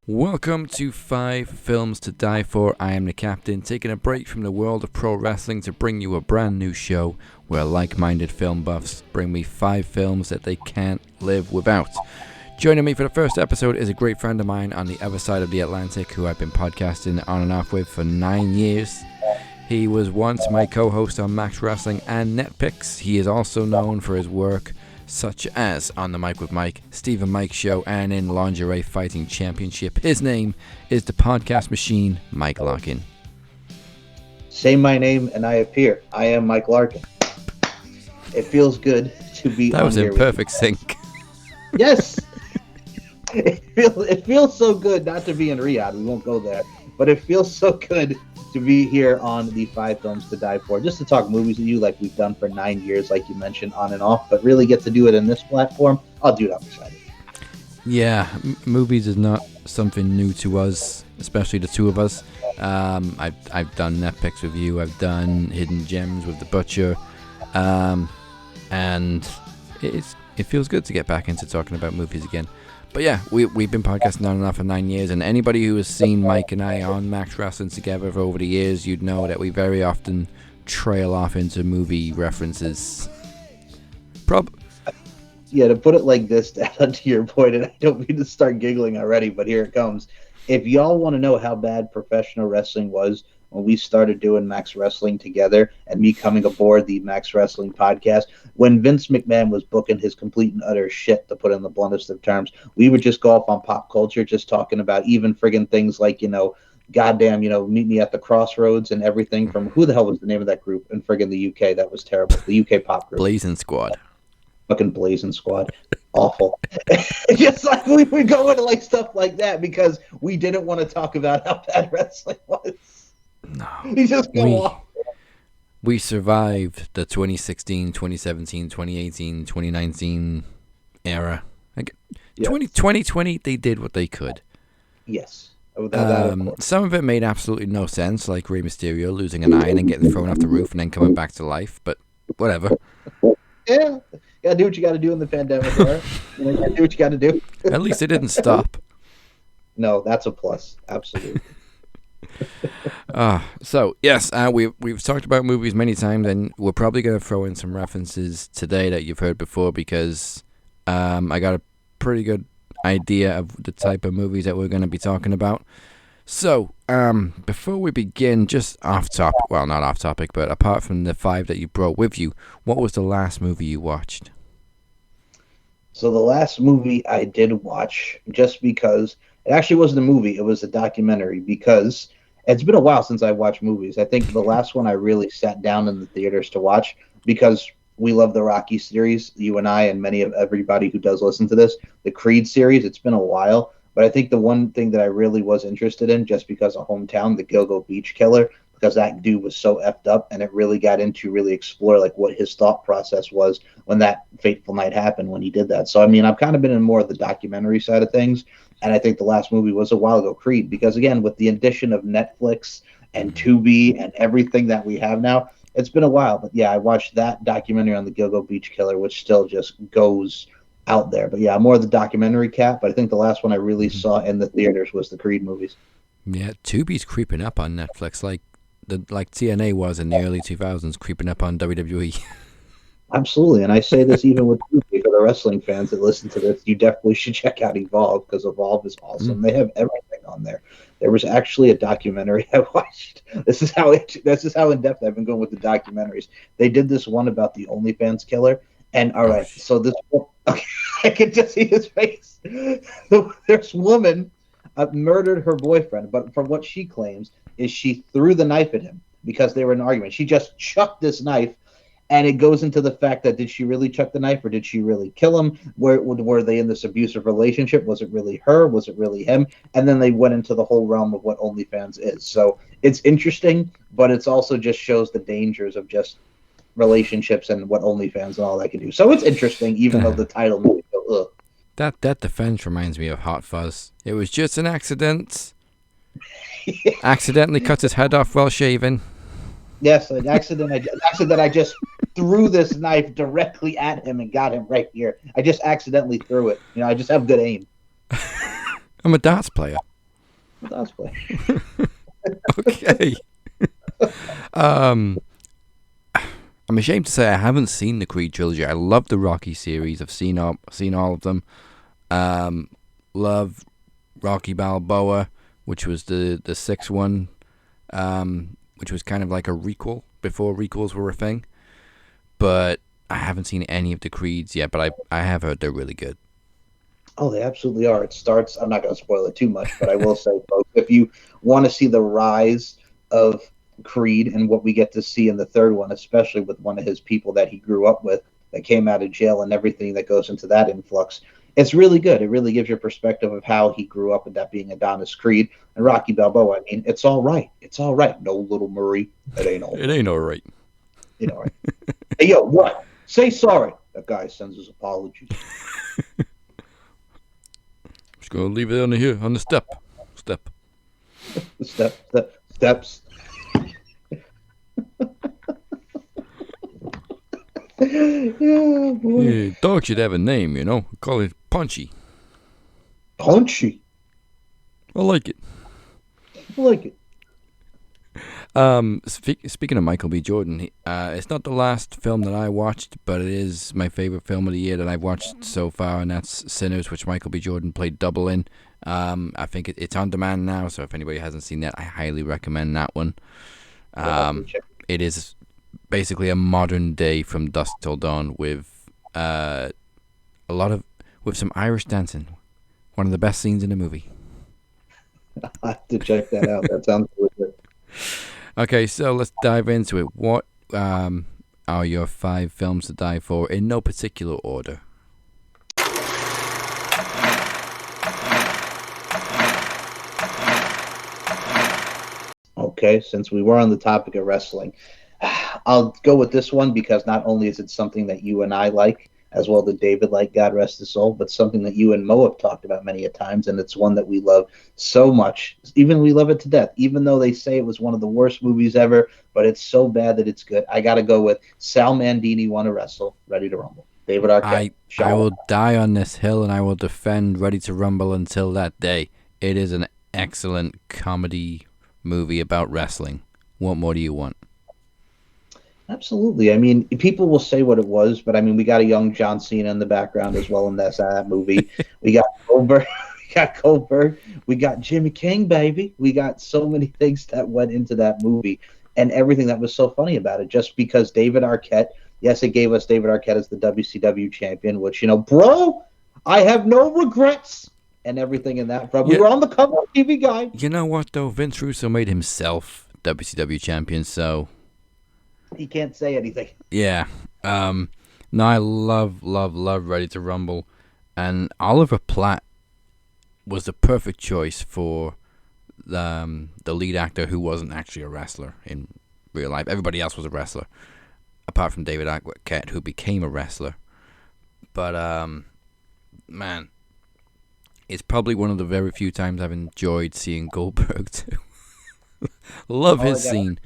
Welcome to 5 Films to Die For. I am the captain, taking a break from the world of pro wrestling to bring you a brand new show where like-minded film buffs bring me 5 films that they can't live without. Joining me for the first episode is a great friend of mine on the other side of the Atlantic who I've been podcasting on and off with for 9 years. He was once my co-host on Max Wrestling and Netpicks. He is also known for his work such as On the Mic with Mike, Steve and Mike Show, and in Lingerie Fighting Championship. His name is the podcast machine, Mike Larkin. Say my name and I appear. I am Mike Larkin. It feels good to be That on was here in perfect sync. Yes! It feels so good not to be in Riyadh. We won't go there. But it feels so good to be here on the 5 Films to Die For, just to talk movies with you like we've done for 9 years, like you mentioned, on and off, but really get to do it in this platform. I'll do it. I'm excited. Yeah, movies is not something new to us, especially the two of us. I've done Netpicks with you, I've done Hidden Gems with The Butcher, and it feels good to get back into talking about movies again. But yeah, we've been podcasting on and off for 9 years, and anybody who has seen Mike and I on Max Wrestling together for over the years, you'd know that we very often trail off into movie references. Yeah, to put it like this, to add to your point, and I don't mean to start giggling already, but here it comes. If y'all want to know how bad professional wrestling was when we started doing Max Wrestling together and me coming aboard the Max Wrestling podcast, when Vince McMahon was booking his complete and utter shit, to put it in the bluntest of terms, we would just go off on pop culture, just talking about even friggin' things like, goddamn, meet me at the crossroads and everything from, who the hell was the name of that group in friggin' the UK? That was terrible. The UK pop group. Blazing Squad. Fucking Blazing Squad. Awful. Just like we would go into like stuff like that because we didn't want to talk about how bad wrestling was. No. You just go off. We survived the 2016, 2017, 2018, 2019 era. Yes. 2020, they did what they could. Yes. Some of it made absolutely no sense, like Rey Mysterio losing an eye and then getting thrown off the roof and then coming back to life, but whatever. Yeah. You gotta do what you gotta do in the pandemic era. You gotta do what you gotta do. At least it didn't stop. No, that's a plus. Absolutely. So yes, we've talked about movies many times, and we're probably going to throw in some references today that you've heard before because I got a pretty good idea of the type of movies that we're going to be talking about. So before we begin, just not off topic, but apart from the 5 that you brought with you, what was the last movie you watched? So the last movie I did watch, just because it actually wasn't a movie, it was a documentary, because it's been a while since I watched movies. I think the last one I really sat down in the theaters to watch, because we love the Rocky series, you and I and everybody who does listen to this, the Creed series. It's been a while, but I think the one thing that I really was interested in, just because of hometown, the Gilgo Beach Killer, because that dude was so effed up, and it really got into really explore like what his thought process was when that fateful night happened when he did that. So I mean, I've kind of been in more of the documentary side of things, and I think the last movie was a while ago, Creed, because again, with the addition of Netflix and Tubi and everything that we have now, it's been a while. But yeah, I watched that documentary on the Gilgo Beach Killer, which still just goes out there. But yeah, I'm more of the documentary cat, but I think the last one I really saw in the theaters was the Creed movies. Yeah, Tubi's creeping up on Netflix like TNA was in the early 2000s, creeping up on WWE. Absolutely, and I say this even with Tubi, for the wrestling fans that listen to this, you definitely should check out Evolve, because Evolve is awesome. They have everything on there. There was actually a documentary I watched. This is how in depth I've been going with the documentaries. They did this one about the OnlyFans killer, and all right, so this I could just see his face. This woman murdered her boyfriend, but from what she claims is she threw the knife at him because they were in an argument. She just chucked this knife. And it goes into the fact that, did she really chuck the knife or did she really kill him? Were they in this abusive relationship? Was it really her? Was it really him? And then they went into the whole realm of what OnlyFans is. So it's interesting, but it's also just shows the dangers of just relationships and what OnlyFans and all that can do. So it's interesting, even though the title may go, ugh. That defense reminds me of Hot Fuzz. It was just an accident. Yeah. Accidentally cut his head off while shaving. Yes, an accident. I just threw this knife directly at him and got him right here. I just accidentally threw it. I just have good aim. I'm a darts player. Cosplay. Okay. um, I'm ashamed to say I haven't seen the Creed trilogy. I love the Rocky series. I've seen all of them. Um, love Rocky Balboa, which was the sixth one, which was kind of like a requel before requels were a thing. But I haven't seen any of the Creeds yet. But I have heard they're really good. Oh, they absolutely are. It starts. I'm not going to spoil it too much, but I will say, folks, if you want to see the rise of Creed and what we get to see in the third one, especially with one of his people that he grew up with that came out of jail and everything that goes into that influx, it's really good. It really gives you a perspective of how he grew up and that being Adonis Creed and Rocky Balboa. I mean, it's all right. It's all right. No little Murray. It ain't all It right. ain't all right. You know, right? Hey, yo, what? Say sorry. That guy sends his apologies. Just gonna leave it on here on the step. Steps. Yeah, boy. Yeah, dog should have a name, you know. Call it Punchy. Punchy. I like it. I like it. Speaking of Michael B. Jordan, it's not the last film that I watched, but it is my favorite film of the year that I've watched so far, and that's Sinners, which Michael B. Jordan played double in. I think it's on demand now, so if anybody hasn't seen that, I highly recommend that one. It is basically a modern day From Dusk Till Dawn with with some Irish dancing. One of the best scenes in the movie. I have to check that out. That sounds really good. Okay, so let's dive into it. What are your 5 films to die for in no particular order? Okay, since we were on the topic of wrestling, I'll go with this one because not only is it something that you and I like, as well that David like, God rest his soul, but something that you and Mo have talked about many a times, and it's one that we love so much. Even we love it to death, even though they say it was one of the worst movies ever, but it's so bad that it's good. I got to go with Sal Mandini, Wanna Wrestle, Ready to Rumble. David Arquette. I will die on this hill and I will defend Ready to Rumble until that day. It is an excellent comedy movie about wrestling. What more do you want? Absolutely. I mean, people will say what it was, but I mean, we got a young John Cena in the background as well in that movie. We got Goldberg. We got Goldberg. We got Jimmy King, baby. We got so many things that went into that movie and everything that was so funny about it. Just because David Arquette, yes, it gave us David Arquette as the WCW champion, which, bro, I have no regrets and everything in that. We were on the cover of TV Guide. You know what, though? Vince Russo made himself WCW champion, so he can't say anything. Yeah. No, I love Ready to Rumble. And Oliver Platt was the perfect choice for the lead actor who wasn't actually a wrestler in real life. Everybody else was a wrestler, apart from David Arquette, who became a wrestler. But, man, it's probably one of the very few times I've enjoyed seeing Goldberg, too. Love his scene.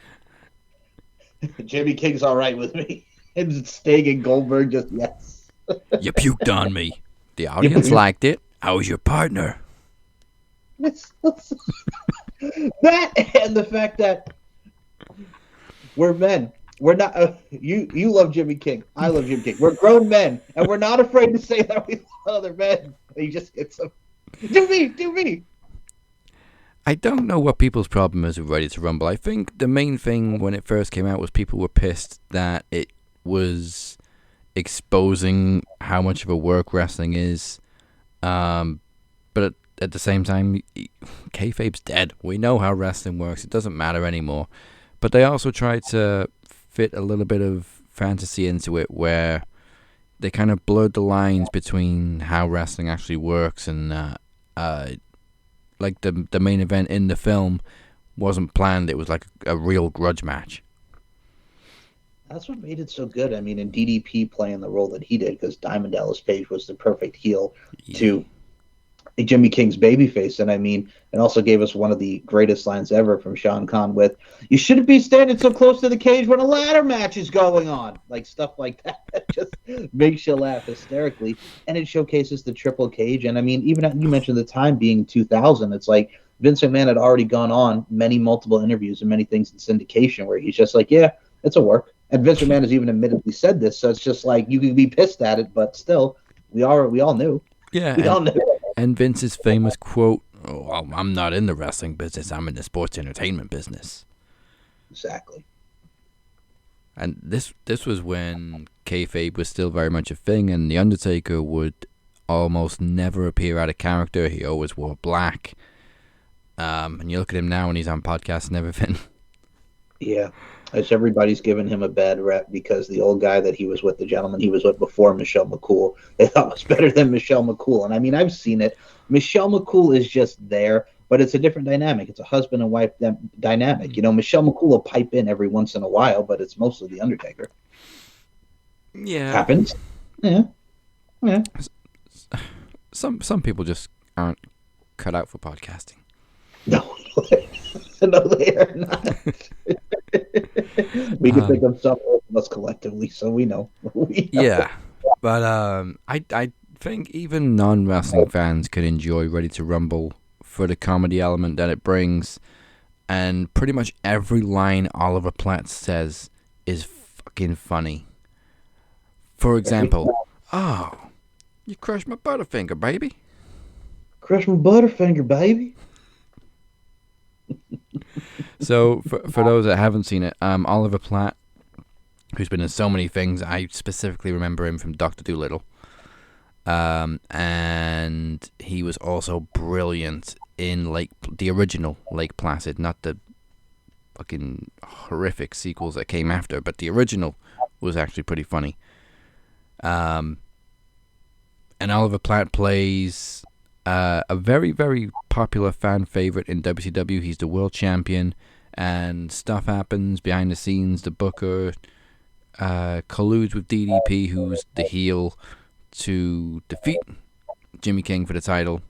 Jimmy King's all right with me. And Sting and Goldberg just, yes. You puked on me. The audience liked it. I was your partner. That and the fact that we're men. We're not. You love Jimmy King. I love Jimmy King. We're grown men, and we're not afraid to say that we love other men. He just gets them. Do me. I don't know what people's problem is with Ready to Rumble. I think the main thing when it first came out was people were pissed that it was exposing how much of a work wrestling is. But at the same time, kayfabe's dead. We know how wrestling works. It doesn't matter anymore. But they also tried to fit a little bit of fantasy into it where they kind of blurred the lines between how wrestling actually works and like the main event in the film wasn't planned. It was like a real grudge match. That's what made it so good. I mean, and DDP playing the role that he did, because Diamond Dallas Page was the perfect heel to Jimmy King's babyface. And I mean, it also gave us one of the greatest lines ever from Sean Conn with, "You shouldn't be standing so close to the cage when a ladder match is going on." Like stuff like that. That just makes you laugh hysterically. And it showcases the triple cage. And I mean, even you mentioned the time being 2000, it's like Vince McMahon had already gone on many multiple interviews and many things in syndication where he's just like, yeah, it's a work. And Vince McMahon has even admittedly said this, so it's just like you can be pissed at it, but still, we all knew. Yeah, We all knew. and Vince's famous quote, "Oh, well, I'm not in the wrestling business. I'm in the sports entertainment business." Exactly. And this was when kayfabe was still very much a thing, and the Undertaker would almost never appear out of character. He always wore black. And you look at him now, and he's on podcasts and everything. Yeah. As everybody's giving him a bad rep because the old guy that he was with, the gentleman he was with before Michelle McCool, they thought was better than Michelle McCool. And I mean, I've seen it. Michelle McCool is just there, but it's a different dynamic. It's a husband and wife dynamic. You know, Michelle McCool will pipe in every once in a while, but it's mostly the Undertaker. Yeah, Happens. Yeah. Yeah. Some people just aren't cut out for podcasting. No, no, they are not. We can think of some of us collectively, so we know. Yeah, but I think even non-wrestling fans could enjoy Ready to Rumble for the comedy element that it brings, and pretty much every line Oliver Platt says is fucking funny. For example, "Oh, you crushed my Butterfinger, baby." Crush my Butterfinger, baby. So, for those that haven't seen it, Oliver Platt, who's been in so many things, I specifically remember him from Dr. Dolittle. And he was also brilliant in the original Lake Placid, not the fucking horrific sequels that came after, but the original was actually pretty funny. And Oliver Platt plays a very, very popular fan favorite in WCW. He's the world champion, and stuff happens behind the scenes. The booker colludes with DDP, who's the heel, to defeat Jimmy King for the title.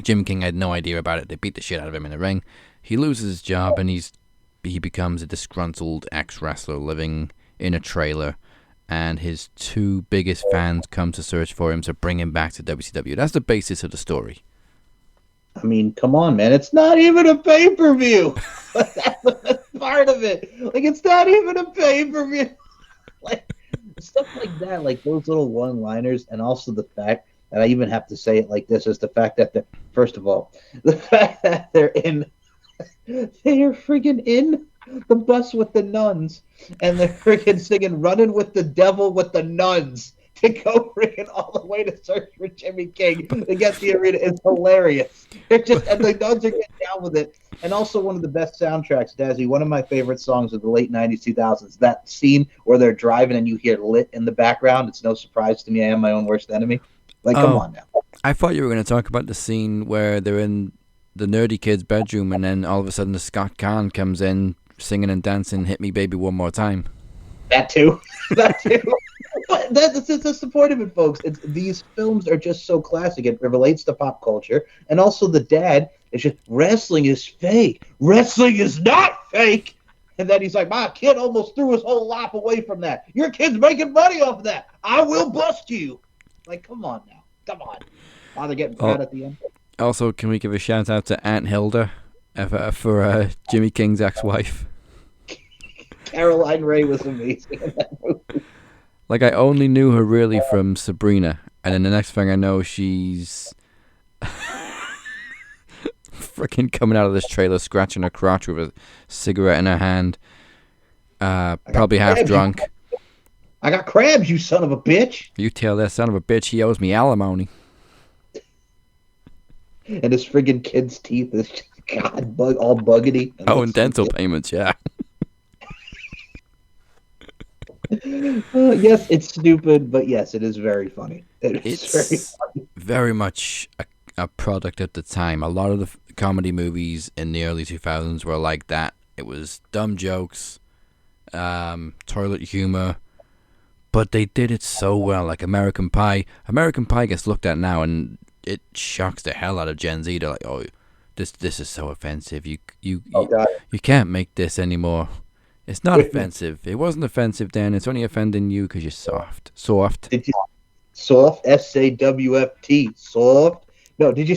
Jimmy King had no idea about it. They beat the shit out of him in the ring. He loses his job, and he becomes a disgruntled ex-wrestler living in a trailer. And his two biggest fans come to search for him to bring him back to WCW. That's the basis of the story. I mean, come on, man. It's not even a pay-per-view. That's the best part of it. Like, it's not even a pay-per-view. Like, stuff like that, like those little one-liners, and also the fact that I even have to say it like this is the fact that first of all, the fact that they're friggin' in the bus with the nuns, and they're friggin' singing "Running with the Devil" with the nuns to go friggin' all the way to search for Jimmy King to get the arena. It's hilarious. They're just, and the nuns are getting down with it. And also one of the best soundtracks, Dazzy, one of my favorite songs of the late 90s, 2000s, that scene where they're driving and you hear Lit in the background. It's no surprise to me. I am my own worst enemy. Like, come on now. I thought you were going to talk about the scene where they're in the nerdy kid's bedroom, and then all of a sudden the Scott Kahn comes in singing and dancing "Hit Me Baby One More Time." That too. That too. But that's the point of it, folks. These films are just so classic. It relates to pop culture. And also the dad is just, wrestling is fake. Wrestling is not fake. And then he's like, my kid almost threw his whole life away from that. Your kid's making money off of that. I will bust you. Like, come on now. Come on. Oh, they're getting proud at the end. Also, can we give a shout out to Aunt Hilda for Jimmy King's ex-wife? Caroline Ray was amazing in that movie. Like, I only knew her really from Sabrina, and then the next thing I know, she's freaking coming out of this trailer, scratching her crotch with a cigarette in her hand, probably half drunk. I got crabs, you son of a bitch. You tell that son of a bitch he owes me alimony. And his friggin' kid's teeth is just, God, all buggety. And dental payments, yeah. Yes, it's stupid, but yes, it is very funny. It's very funny. Very much a product at the time. A lot of the comedy movies in the early 2000s were like that. It was dumb jokes, toilet humor, but they did it so well. Like American Pie. American Pie gets looked at now, and it shocks the hell out of Gen Z. They're like, "Oh, this is so offensive. You can't make this anymore." It's not offensive. It wasn't offensive then. It's only offending you because you're soft. Soft. Soft. SAWFT. Soft. No, did you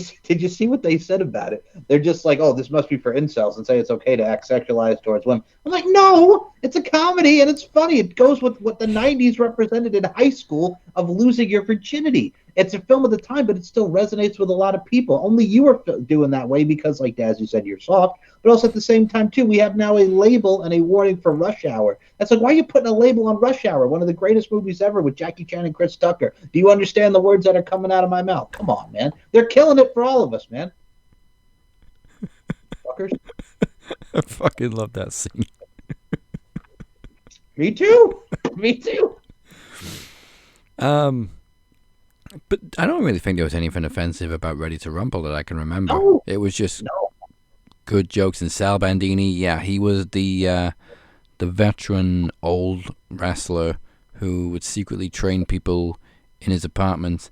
see what they said about it? They're just like, oh, this must be for incels and say it's okay to act sexualized towards women. I'm like, no, it's a comedy and it's funny. It goes with what the '90s represented in high school of losing your virginity. It's a film of the time, but it still resonates with a lot of people. Only you are doing that way because, like Daz, you said, you're soft. But also at the same time, too, we have now a label and a warning for Rush Hour. That's like, why are you putting a label on Rush Hour, one of the greatest movies ever with Jackie Chan and Chris Tucker? Do you understand the words that are coming out of my mouth? Come on, man. They're killing it for all of us, man. Fuckers. I fucking love that scene. Me too. Me too. But I don't really think there was anything offensive about Ready to Rumble that I can remember. No. It was just No. good jokes. And Sal Bandini, yeah, he was the veteran old wrestler who would secretly train people in his apartment.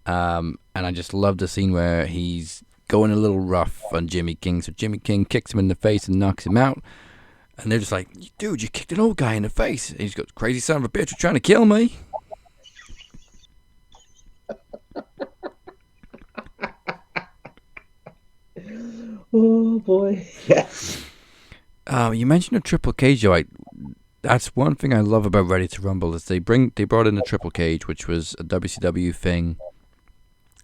And I just love the scene where he's going a little rough on Jimmy King. So Jimmy King kicks him in the face and knocks him out. And they're just like, dude, you kicked an old guy in the face. And he's got, crazy son of a bitch, you're trying to kill me. Oh, boy. Yes. You mentioned a triple cage, Joe. That's one thing I love about Ready to Rumble is they brought in a triple cage, which was a WCW thing,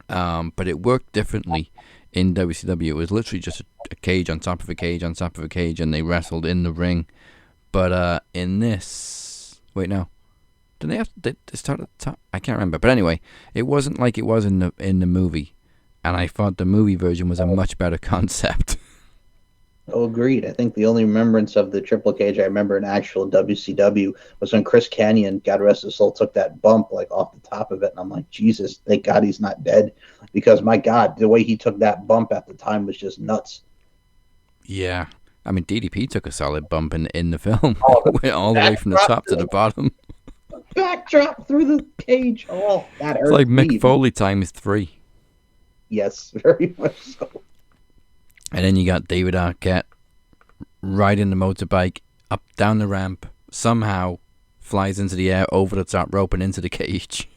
but it worked differently in WCW. It was literally just a cage on top of a cage on top of a cage, and they wrestled in the ring. But in this, wait, no, did they start at the top? I can't remember. But anyway, it wasn't like it was in the movie, and I thought the movie version was a much better concept. Oh, agreed. I think the only remembrance of the triple cage I remember in actual WCW was when Chris Kanyon, God rest his soul, took that bump like off the top of it, and I'm like, Jesus, thank God he's not dead, because my God, the way he took that bump at the time was just nuts. Yeah, I mean DDP took a solid bump in the film, Oh, went all the way from the top to the bottom. Backdrop through the cage. Oh, that hurt. It's like me. Mick Foley times 3. Yes, very much so. And then you got David Arquette riding the motorbike up down the ramp, somehow flies into the air over the top rope and into the cage.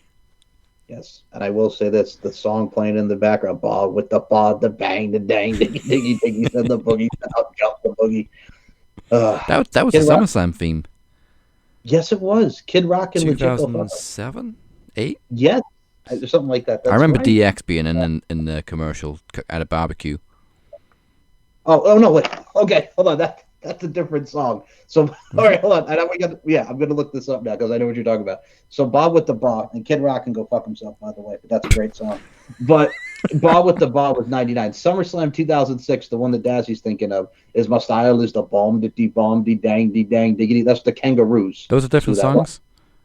Yes, and I will say this: the song playing in the background, ball with the ball, the bang, the dang, diggy, diggy, diggy, said the boogie, out jump the boogie. That was a SummerSlam theme. Yes, it was. Kid Rock and 2007, 8. Yes, something like that. That's I remember right. DX being in the commercial at a barbecue. Oh no, wait. Okay, hold on. That's a different song. So all right, hold on. I'm gonna look this up now because I know what you're talking about. So Bob with the Ball, and Kid Rock can go fuck himself, by the way, but that's a great song. But Bob with the Ball was '99. SummerSlam 2006, the one that Dazzy's thinking of, is My Style is the Bomb de dang de dang diggity. That's the Kangaroos. Those are different songs?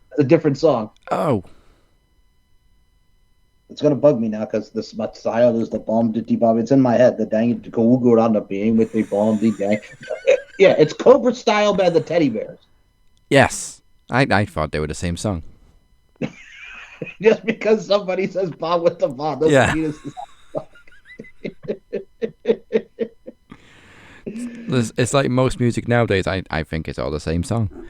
That's a different song. Oh. It's gonna bug me now because this my style is the bomb de bomb. It's in my head. The dang it go go on the being with the bomb de dang. Yeah, it's Cobra Style by the Teddy Bears. Yes, I thought they were the same song. Just because somebody says bomb with the bomb doesn't mean it's like most music nowadays. I think it's all the same song.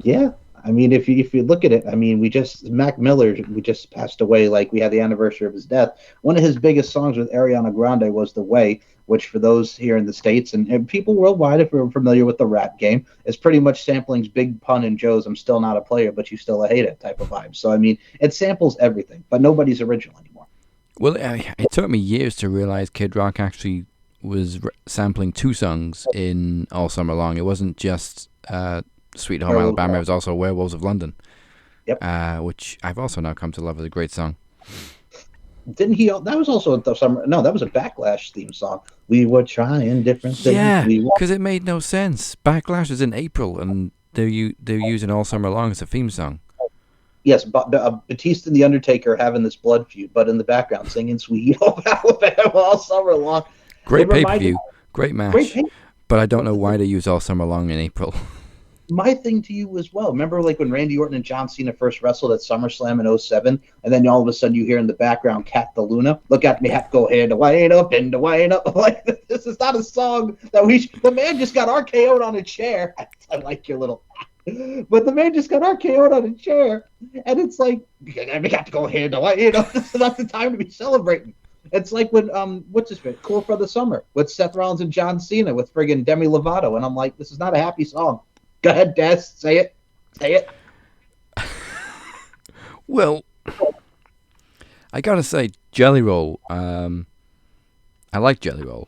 Yeah. I mean, if you look at it, I mean, Mac Miller, we just passed away. Like, we had the anniversary of his death. One of his biggest songs with Ariana Grande was "The Way," which for those here in the States and people worldwide, if you're familiar with the rap game, is pretty much sampling's Big Pun and Joe's "I'm Still Not a Player, But You Still Hate It" type of vibe. So, I mean, it samples everything, but nobody's original anymore. Well, it took me years to realize Kid Rock actually was sampling 2 songs in All Summer Long. It wasn't just Sweet Home Alabama. It was also Werewolves of London. Yep. Which I've also now come to love as a great song. Didn't he? That was also the summer. No, that was a Backlash theme song. We were trying different things. Yeah, because it made no sense. Backlash is in April, and they're using All Summer Long as a theme song. Yes, Batista and the Undertaker having this blood feud, but in the background singing "Sweet Home Alabama" all summer long. Great pay-per-view, great match. But I don't know why they use All Summer Long in April. My thing to you as well. Remember, like when Randy Orton and John Cena first wrestled at SummerSlam in 2007, and then all of a sudden you hear in the background "Cat the Luna." Look at me, have to go hand to wind up and to wind up. Like, this is not a song that the man just got RKO'd on a chair. I like your little, but the man just got RKO'd on a chair, and it's like we got to go hand to wind up. This is not the time to be celebrating. It's like when what's his name? Cool for the Summer with Seth Rollins and John Cena with friggin' Demi Lovato, and I'm like, this is not a happy song. Go ahead, Des, say it, say it. Well, I gotta say, Jelly Roll. I like Jelly Roll,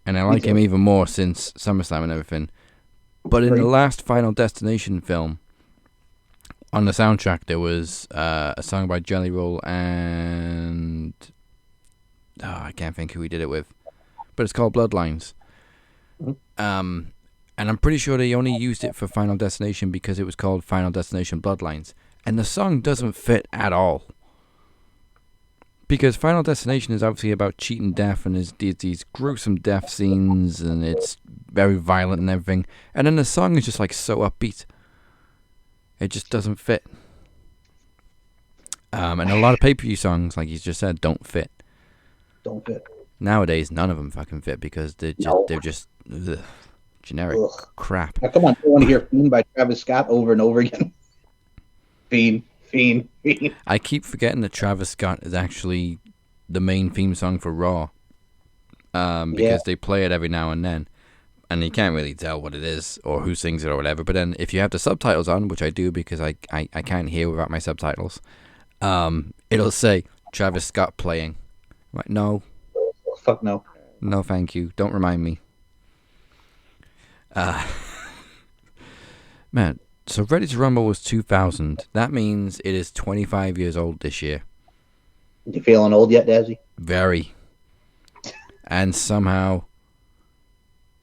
and I like him even more since SummerSlam and everything. But in the last Final Destination film, on the soundtrack, there was a song by Jelly Roll and I can't think who he did it with, but it's called Bloodlines. And I'm pretty sure they only used it for Final Destination because it was called Final Destination Bloodlines, and the song doesn't fit at all. Because Final Destination is obviously about cheating death and there's these gruesome death scenes and it's very violent and everything. And then the song is just like so upbeat. It just doesn't fit. And a lot of pay-per-view songs, like you just said, don't fit. Don't fit. Nowadays, none of them fucking fit because they're just generic crap. Now, come on, you want to hear Fiend by Travis Scott over and over again? Fiend. I keep forgetting that Travis Scott is actually the main theme song for Raw. Because they play it every now and then. And you can't really tell what it is or who sings it or whatever. But then if you have the subtitles on, which I do because I can't hear without my subtitles, it'll say Travis Scott playing. I'm like, no. Fuck no. No, thank you. Don't remind me. Man. So Ready to Rumble was 2000. That means it is 25 years old this year. You feeling old yet, Dazzy? Very. And somehow,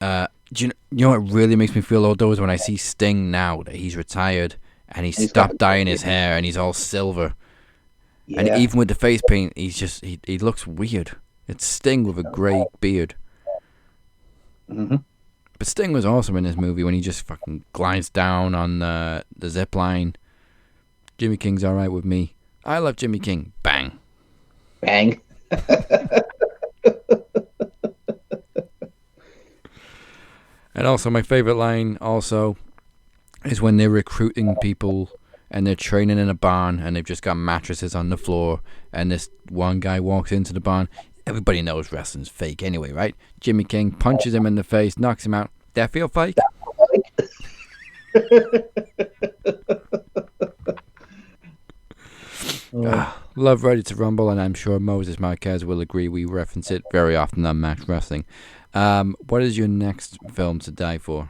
do you know what really makes me feel old though is when I see Sting now that he's retired and he's stopped dyeing his hair and he's all silver. Yeah. And even with the face paint, he looks weird. It's Sting with a grey beard. Mm-hmm. But Sting was awesome in this movie when he just fucking glides down on the zip line. Jimmy King's alright with me. I love Jimmy King. Bang. Bang. And also my favorite line also is when they're recruiting people and they're training in a barn and they've just got mattresses on the floor and this one guy walks into the barn. Everybody knows wrestling's fake anyway, right? Jimmy King punches him in the face, knocks him out. That feel fake? Love Ready to Rumble, and I'm sure Moses Marquez will agree. We reference it very often on Max Wrestling. What is your next film to die for?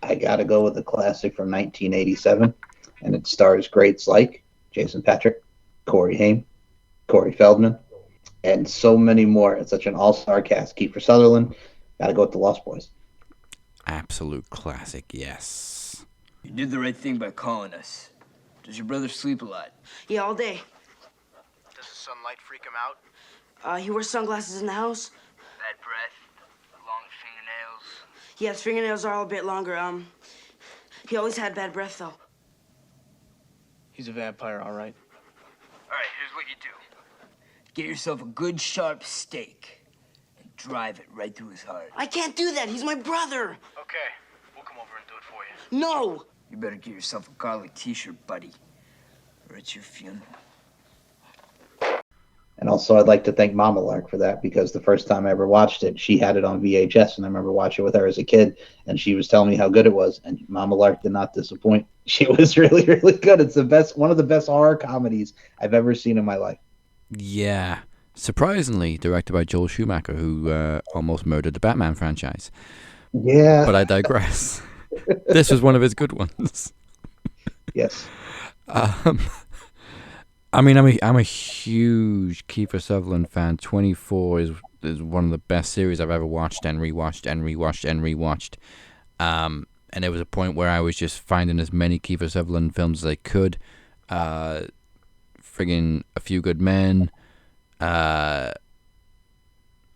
I gotta go with a classic from 1987, and it stars greats like Jason Patrick, Corey Haim, Corey Feldman, and so many more. It's such an all-star cast. Kiefer Sutherland. Gotta go with the Lost Boys. Absolute classic, yes. You did the right thing by calling us. Does your brother sleep a lot? Yeah, all day. Does the sunlight freak him out? He wears sunglasses in the house. Bad breath, long fingernails. Yeah, his fingernails are all a bit longer. He always had bad breath, though. He's a vampire, all right. All right, here's what you do. Get yourself a good sharp stake and drive it right through his heart. I can't do that. He's my brother. Okay, we'll come over and do it for you. No! You better get yourself a garlic t-shirt, buddy, or it's your funeral. And also, I'd like to thank Mama Lark for that, because the first time I ever watched it, she had it on VHS, and I remember watching it with her as a kid, and she was telling me how good it was, and Mama Lark did not disappoint. She was really, really good. It's the best, one of the best horror comedies I've ever seen in my life. Yeah. Surprisingly, directed by Joel Schumacher, who almost murdered the Batman franchise. Yeah. But I digress. This was one of his good ones. Yes. I mean, I'm a huge Kiefer Sutherland fan. 24 is one of the best series I've ever watched and rewatched and rewatched and rewatched. And there was a point where I was just finding as many Kiefer Sutherland films as I could. Friggin' A Few Good Men.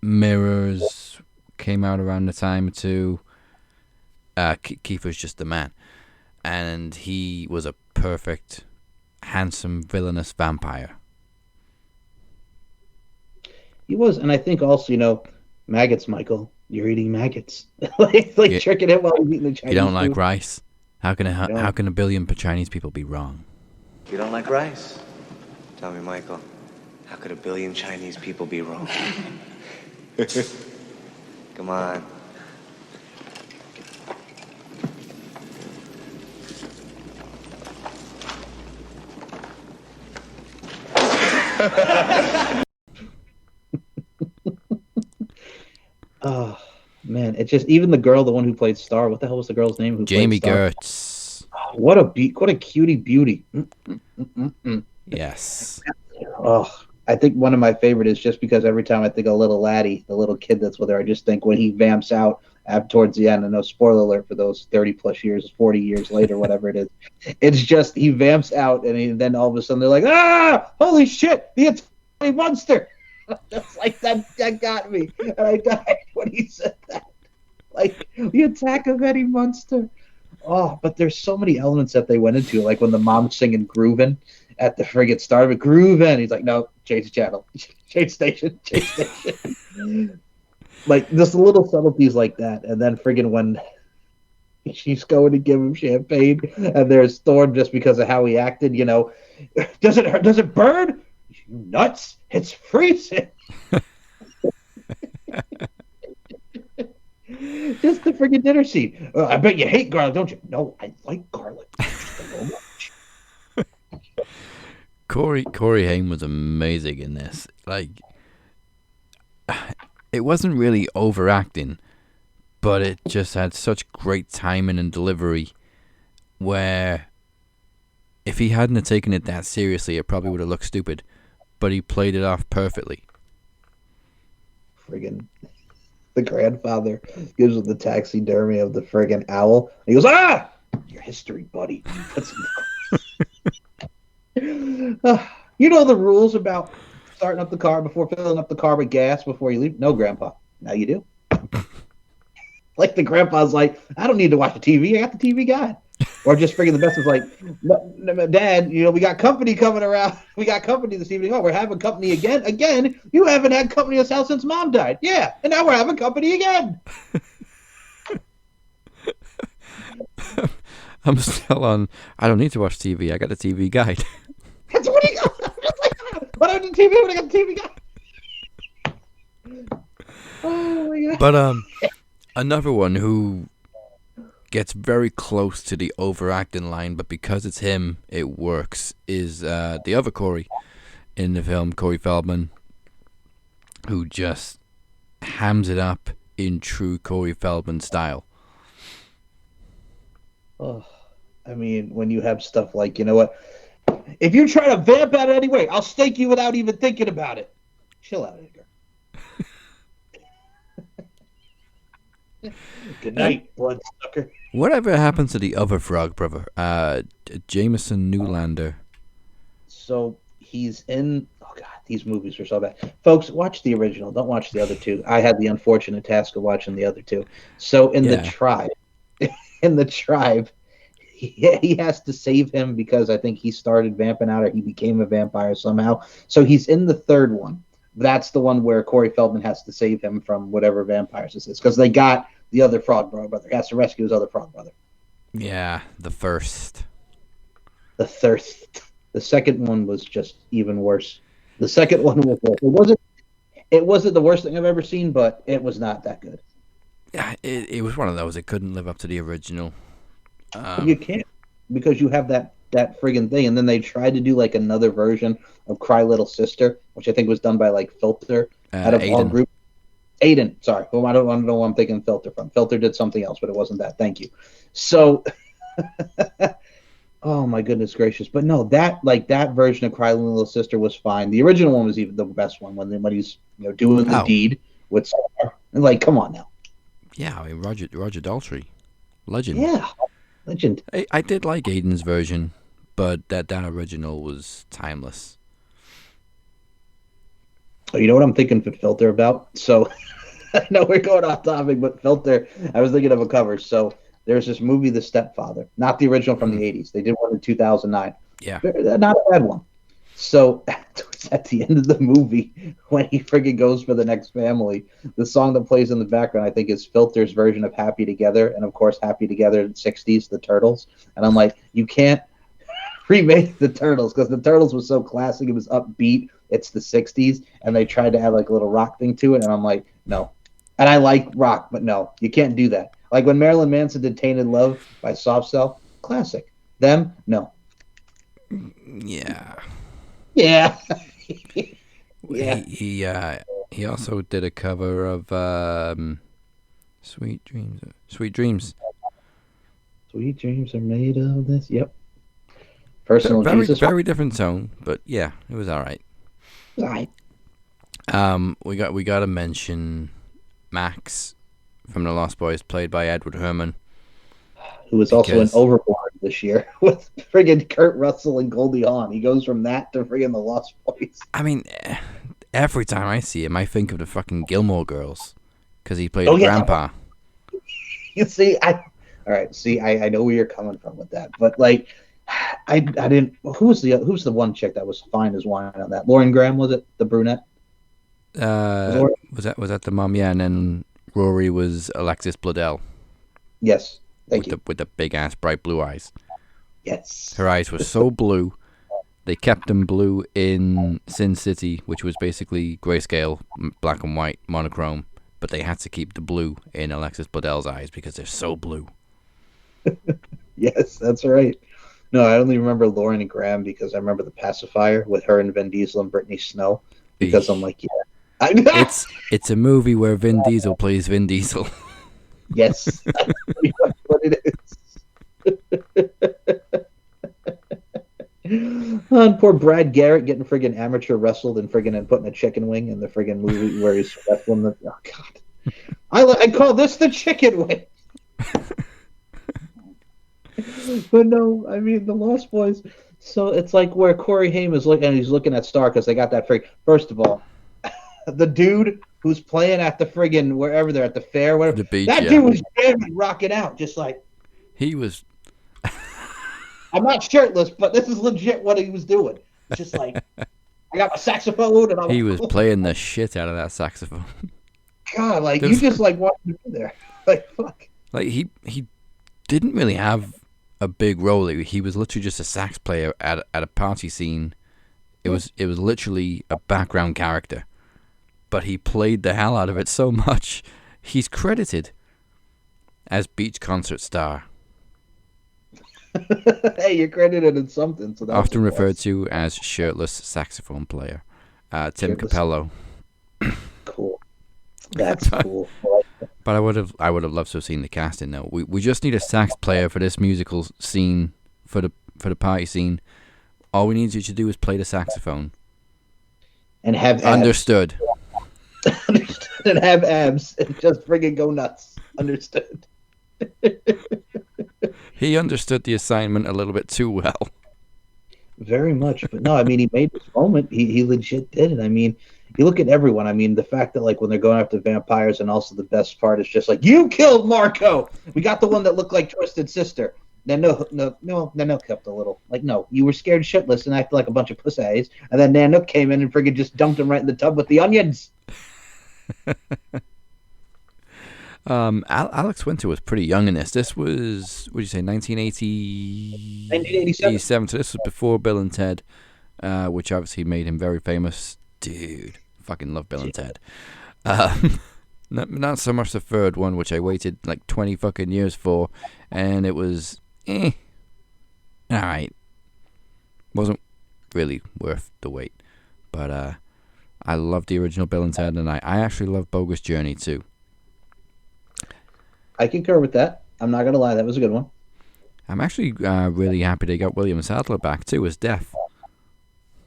Mirrors came out around the time too. Kiefer's just the man. And he was a perfect, handsome, villainous vampire. He was, and I think also, maggots, Michael. You're eating maggots. like Yeah. Tricking him while he's eating the Chinese You don't like food. rice? How can a billion Chinese people be wrong? You don't like rice? Tell me, Michael, How could a billion Chinese people be wrong? Come on. Oh man, it's just even the girl, the one who played Star. What the hell was the girl's name? Who Jamie played Star? Gertz. What a cutie beauty. Yes. Oh, I think one of my favorite is just because every time I think of little laddie, the little kid that's with her, I just think when he vamps out towards the end, and no spoiler alert for those 30 plus years, 40 years later, whatever it is. It's just he vamps out, and then all of a sudden they're like, ah, holy shit, the Italian monster. That's like that got me, and I died when he said that. Like the attack of Eddie Munster. Oh, but there's so many elements that they went into, like when the mom's singing "Groovin" at the friggin' start of it. Groovin'. He's like, no, change channel, change station, change station. Like just little subtleties like that, and then friggin' when she's going to give him champagne, and there's Thorne just because of how he acted. You know, does it hurt? Does it burn? You nuts! It's freezing. Just the friggin' dinner scene. I bet you hate garlic, don't you? No, I like garlic. Corey Haim was amazing in this. Like, it wasn't really overacting, but it just had such great timing and delivery. Where, if he hadn't have taken it that seriously, it probably would have looked stupid. But he played it off perfectly. Friggin' the grandfather gives him the taxidermy of the friggin' owl. He goes, ah! Your history, buddy. You know the rules about starting up the car before filling up the car with gas before you leave? No, Grandpa. Now you do. Like the grandpa's like, I don't need to watch the TV. I got the TV guide. Or just friggin' the best is like, Dad, you know, we got company coming around. We got company this evening. Oh, we're having company again? Again? You haven't had company in this house since Mom died. Yeah, and now we're having company again. I'm still on, I don't need to watch TV. I got the TV guide. That's what he got. What on the TV when I got the TV guide? Oh, my God. But another one who gets very close to the overacting line, but because it's him, it works, is the other Corey in the film, Corey Feldman, who just hams it up in true Corey Feldman style. Oh, I mean, when you have stuff like, you know what? If you try to vamp out anyway, I'll stake you without even thinking about it. Chill out, Edgar. Good night, bloodsucker. Whatever happens to the other frog brother? Jameson Newlander. So he's in. Oh God, these movies are so bad. Folks, watch the original. Don't watch the other two. I had the unfortunate task of watching the other two. So in the tribe, he has to save him because I think he started vamping out or he became a vampire somehow. So he's in the third one. That's the one where Corey Feldman has to save him from whatever vampires this is because they got the other frog brother. He has to rescue his other frog brother. Yeah, the first. The thirst. The second one was just even worse. The second one was worse. It wasn't the worst thing I've ever seen, but it was not that good. Yeah, it was one of those. It couldn't live up to the original. You can't because you have that friggin' thing, and then they tried to do like another version of Cry Little Sister, which I think was done by like Filter out of all group. Aiden, sorry, well, I don't know who I'm thinking Filter from. Filter did something else, but it wasn't that. Thank you. So, oh my goodness gracious! But no, that version of Cry Little Sister was fine. The original one was even the best one when he's doing the deed with Star. And like, come on now. Yeah, I mean Roger Daltrey, legend. Yeah. Legend. I did like Aiden's version, but that original was timeless. Oh, you know what I'm thinking for Filter about? So, I know we're going off topic, but Filter, I was thinking of a cover. So, there's this movie, The Stepfather, not the original from the 80s. They did one in 2009. Yeah. Not a bad one. So, at the end of the movie, when he friggin' goes for the next family, the song that plays in the background, I think, is Filter's version of Happy Together. And, of course, Happy Together in the 60s, the Turtles. And I'm like, you can't remake the Turtles because the Turtles was so classic. It was upbeat. it's the 60s, and they tried to add like a little rock thing to it, and I'm like, no. And I like rock, but no, you can't do that. Like when Marilyn Manson did Tainted Love by Soft Cell, classic. Them, no. Yeah. Yeah. He also did a cover of Sweet Dreams. Sweet Dreams. Sweet dreams are made of this. Yep. Personal very, Jesus. very different tone, but yeah, it was all right. Right. We got to mention Max from The Lost Boys, played by Edward Herrmann, who was also in Overboard this year with friggin' Kurt Russell and Goldie Hawn. He goes from that to friggin' The Lost Boys. I mean, every time I see him, I think of the fucking Gilmore Girls because he played Grandpa. You see, all right. See, I know where you're coming from with that, but like, I didn't. Who's the one chick that was fine as wine on that? Lauren Graham, was it, the brunette? Was that the mom? Yeah, and then Rory was Alexis Bledel. Yes, thank you. With the big ass bright blue eyes. Yes. Her eyes were so blue. They kept them blue in Sin City, which was basically grayscale, black and white, monochrome. But they had to keep the blue in Alexis Bledel's eyes because they're so blue. Yes, that's right. No, I only remember Lauren and Graham because I remember The Pacifier with her and Vin Diesel and Brittany Snow. Because I'm like, yeah. It's a movie where Vin Diesel plays Vin Diesel. Yes, that's pretty much what it is. And poor Brad Garrett getting friggin' amateur wrestled and friggin' and putting a chicken wing in the friggin' movie where he's wrestling the. Oh God, I call this the chicken wing. But no, I mean the Lost Boys. So it's like where Corey Haim is looking, and he's looking at Star because they got that First of all, the dude who's playing at the friggin' wherever they're at the fair, whatever. The beach, that dude was jamming, rocking out, just like he was. I'm not shirtless, but this is legit what he was doing. Just like I got my saxophone, and he was playing the shit out of that saxophone. God, like you just like watched him there, like fuck. Like he didn't really have a big role. He was literally just a sax player at a party scene. It was literally a background character, but he played the hell out of it so much. He's credited as beach concert star. Hey, you're credited in something. So that's often referred to as shirtless saxophone player, Tim Capello. Cool. That's cool. But I would have loved to have seen the casting though. We just need a sax player for this musical scene, for the party scene. All we need you to do is play the saxophone. And have abs. Understood. Understood. And have abs and just friggin' go nuts. Understood. He understood the assignment a little bit too well. Very much, but no, I mean he made this moment. He legit did it. I mean, you look at everyone. I mean, the fact that like when they're going after vampires, and also the best part is just like you killed Marco. We got the one that looked like Twisted Sister. Nanook kept a little like no, you were scared shitless and acted like a bunch of pussies, and then Nanook came in and friggin' just dumped him right in the tub with the onions. Alex Winter was pretty young in this. This was, what did you say, 1980? 1987. So this was before Bill and Ted, which obviously made him very famous. Dude, fucking love Bill and Ted. Not so much the third one, which I waited like 20 fucking years for, and it was, alright. Wasn't really worth the wait. But I love the original Bill and Ted, and I actually love Bogus Journey too. I concur with that. I'm not gonna lie, that was a good one. I'm actually really happy they got William Sadler back too as Death.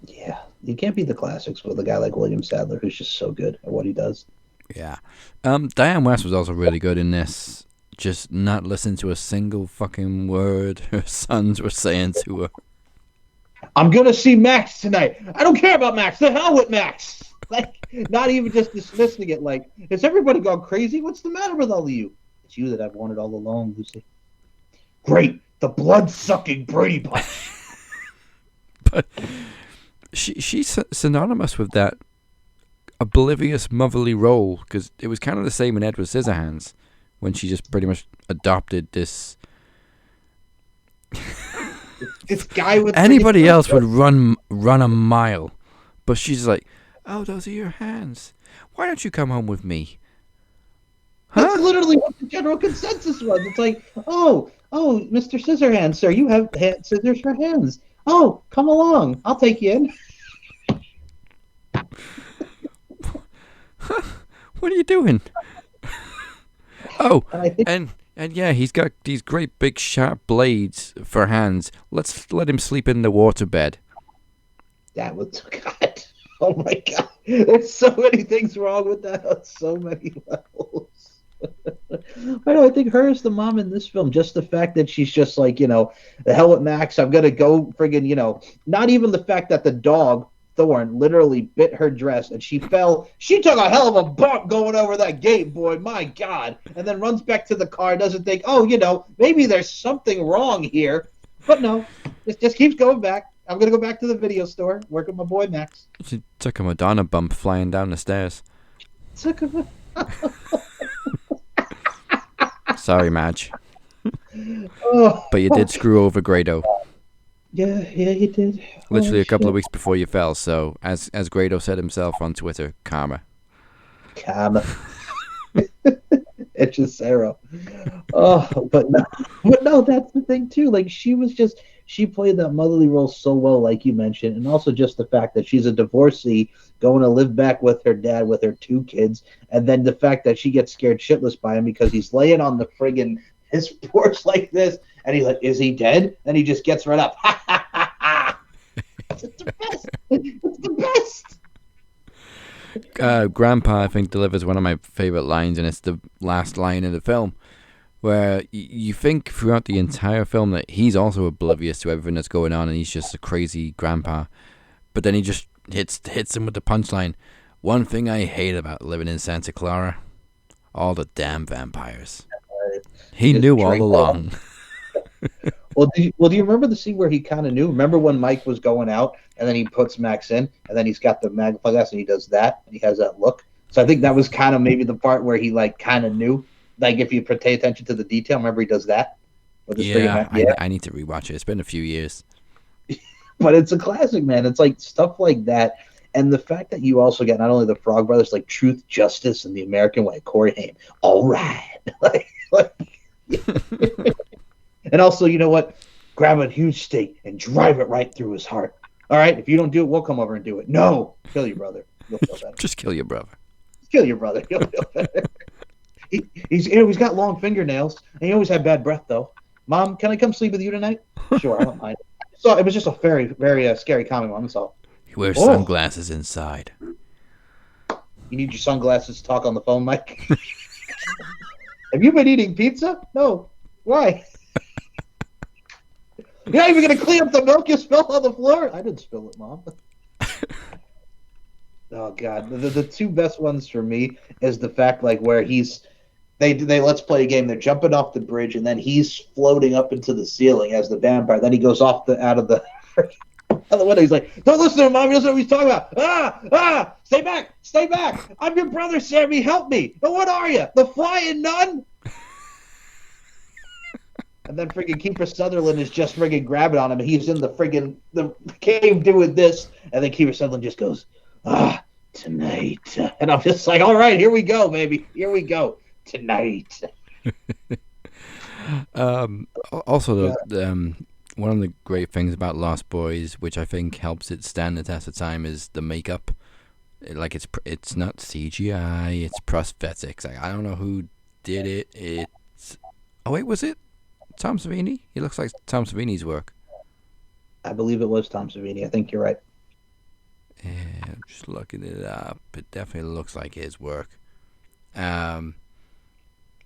Yeah, you can't beat the classics with a guy like William Sadler, who's just so good at what he does. Yeah. Diane West was also really good in this. Just not listening to a single fucking word her sons were saying to her. I'm gonna see Max tonight. I don't care about Max. The hell with Max. Like, not even just dismissing it. Like, has everybody gone crazy? What's the matter with all of you? It's you that I've wanted all along, Lucy. Great, the blood-sucking Brady Bunch. But she's synonymous with that oblivious motherly role, because it was kind of the same in Edward Scissorhands, when she just pretty much adopted this. This guy with anybody else would run a mile, But she's like, oh, those are your hands. Why don't you come home with me? That's literally what the general consensus was. It's like, oh, Mr. Scissorhands, sir, you have scissors for hands. Oh, come along. I'll take you in. What are you doing? Oh, And I think and yeah, he's got these great big sharp blades for hands. Let's let him sleep in the waterbed. that was, God. Oh my God. There's so many things wrong with that on so many levels. I know. I think her as the mom in this film, just the fact that she's just like, the hell with Max, I'm gonna go friggin', not even the fact that the dog Thorn literally bit her dress and she fell. She took a hell of a bump going over that gate, boy. My God! And then runs back to the car, doesn't think, maybe there's something wrong here, but no, it just keeps going back. I'm gonna go back to the video store, work with my boy Max. She took a Madonna bump flying down the stairs. Sorry, Madge. Oh, But you did screw over Grado. yeah, you did. Literally Oh, a couple of shit. weeks before you fell. So, as Grado said himself on Twitter, karma. Karma. Hechicero. Oh, but no, that's the thing too. Like she played that motherly role so well, like you mentioned, and also just the fact that she's a divorcee going to live back with her dad with her 2 kids, and then the fact that she gets scared shitless by him because he's laying on the friggin' his porch like this, and he's like, "Is he dead?" And he just gets right up. Ha ha ha ha! It's the best. It's the best. Grandpa, I think, delivers one of my favorite lines, and it's the last line in the film, where you think throughout the entire film that he's also oblivious to everything that's going on, and he's just a crazy grandpa. But then he just hits him with the punchline. One thing I hate about living in Santa Clara, all the damn vampires. He Just knew all drink along. Well, do you remember the scene where he kind of knew? Remember when Mike was going out, and then he puts Max in, and then he's got the magnifying glass, and he does that, and he has that look. So I think that was kind of maybe the part where he kind of knew. Like if you pay attention to the detail, remember he does that. With his Yeah, friggin' I need to rewatch it. It's been a few years. But it's a classic, man. It's like stuff like that, and the fact that you also get not only the Frog Brothers, like Truth, Justice, and the American Way, Corey Haim. All right, and also, you know what? Grab a huge stake and drive it right through his heart. All right, if you don't do it, we'll come over and do it. No, kill your brother. You'll feel better. Just kill your brother. Kill your brother. You'll feel better. He's got long fingernails, and he always had bad breath, though. Mom, can I come sleep with you tonight? Sure, I don't mind. So it was just a very, very scary comic, Mom. That's all. He wears sunglasses inside. You need your sunglasses to talk on the phone, Mike. Have you been eating pizza? No. Why? You're not even going to clean up the milk you spilled on the floor? I didn't spill it, Mom. Oh, God. The 2 best ones for me is the fact, where they let's play a game. They're jumping off the bridge, and then he's floating up into the ceiling as the vampire. Then he goes out of the window. He's like, "Don't listen to him, Mom. He doesn't know what he's talking about. Stay back. I'm your brother, Sammy. Help me. But what are you? The flying nun?" And then friggin' Kiefer Sutherland is just friggin' grabbing on him. And he's in the cave doing this. And then Kiefer Sutherland just goes, tonight. And I'm just like, all right, here we go, baby. Here we go. Tonight. Also, one of the great things about Lost Boys, which I think helps it stand the test of time, is the makeup. It's not CGI, it's prosthetics. I don't know who did it. Was it Tom Savini? He looks like Tom Savini's work. I believe it was Tom Savini. I think you're right. Yeah, I'm just looking it up. It definitely looks like his work.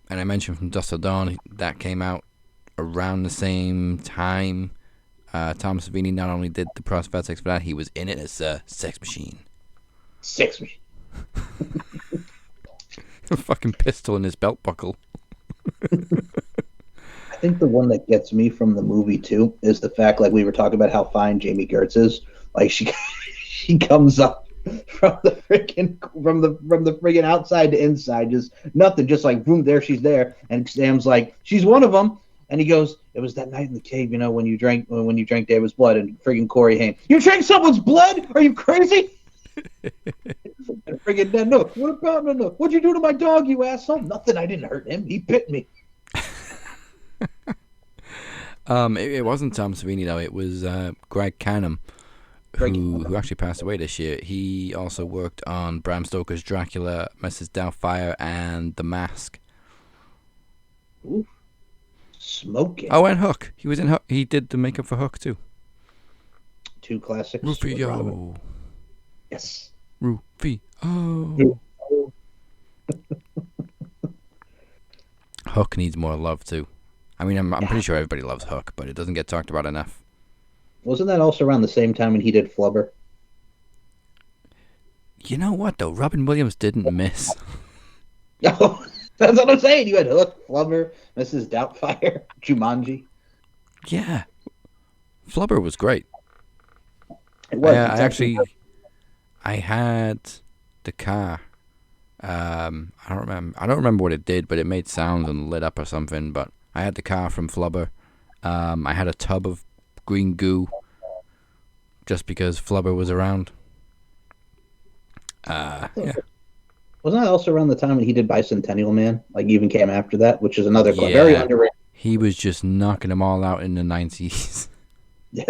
And I mentioned From Dusk Till Dawn, that came out around the same time. Tom Savini not only did the prosthetics for that, he was in it as a sex machine. Sex machine. A fucking pistol in his belt buckle. I think the one that gets me from the movie too is the fact, like we were talking about how fine Jamie Gertz is. Like she comes up from the freaking outside to inside, just nothing, just like boom, there she's there, and Sam's like, she's one of them, and he goes, it was that night in the cave, when you drank David's blood, and friggin' Corey Haim, you drank someone's blood? Are you crazy? Friggin' Nanook. What about Nanook? What'd you do to my dog, you asshole? Nothing. I didn't hurt him. He bit me. It wasn't Tom Savini though. It was Greg Canham, who actually passed away this year. He also worked on Bram Stoker's Dracula, Mrs. Doubtfire, and The Mask. Ooh. Smoking. Oh, and Hook. He was in Hook. He did the makeup for Hook too. 2 classics. Rufio. Yes. Rufio. Hook needs more love too. I mean, I'm pretty sure everybody loves Hook, but it doesn't get talked about enough. Wasn't that also around the same time when he did Flubber? You know what though? Robin Williams didn't miss. Oh, that's what I'm saying. You had Hook, Flubber, Mrs. Doubtfire, Jumanji. Yeah, Flubber was great. It was. I had the car. I don't remember what it did, but it made sounds and lit up or something. But I had the car from Flubber. I had a tub of green goo just because Flubber was around. Yeah. Wasn't that also around the time when he did Bicentennial Man? Like, even came after that, which is another very underrated. He was just knocking them all out in the 90s. Yeah.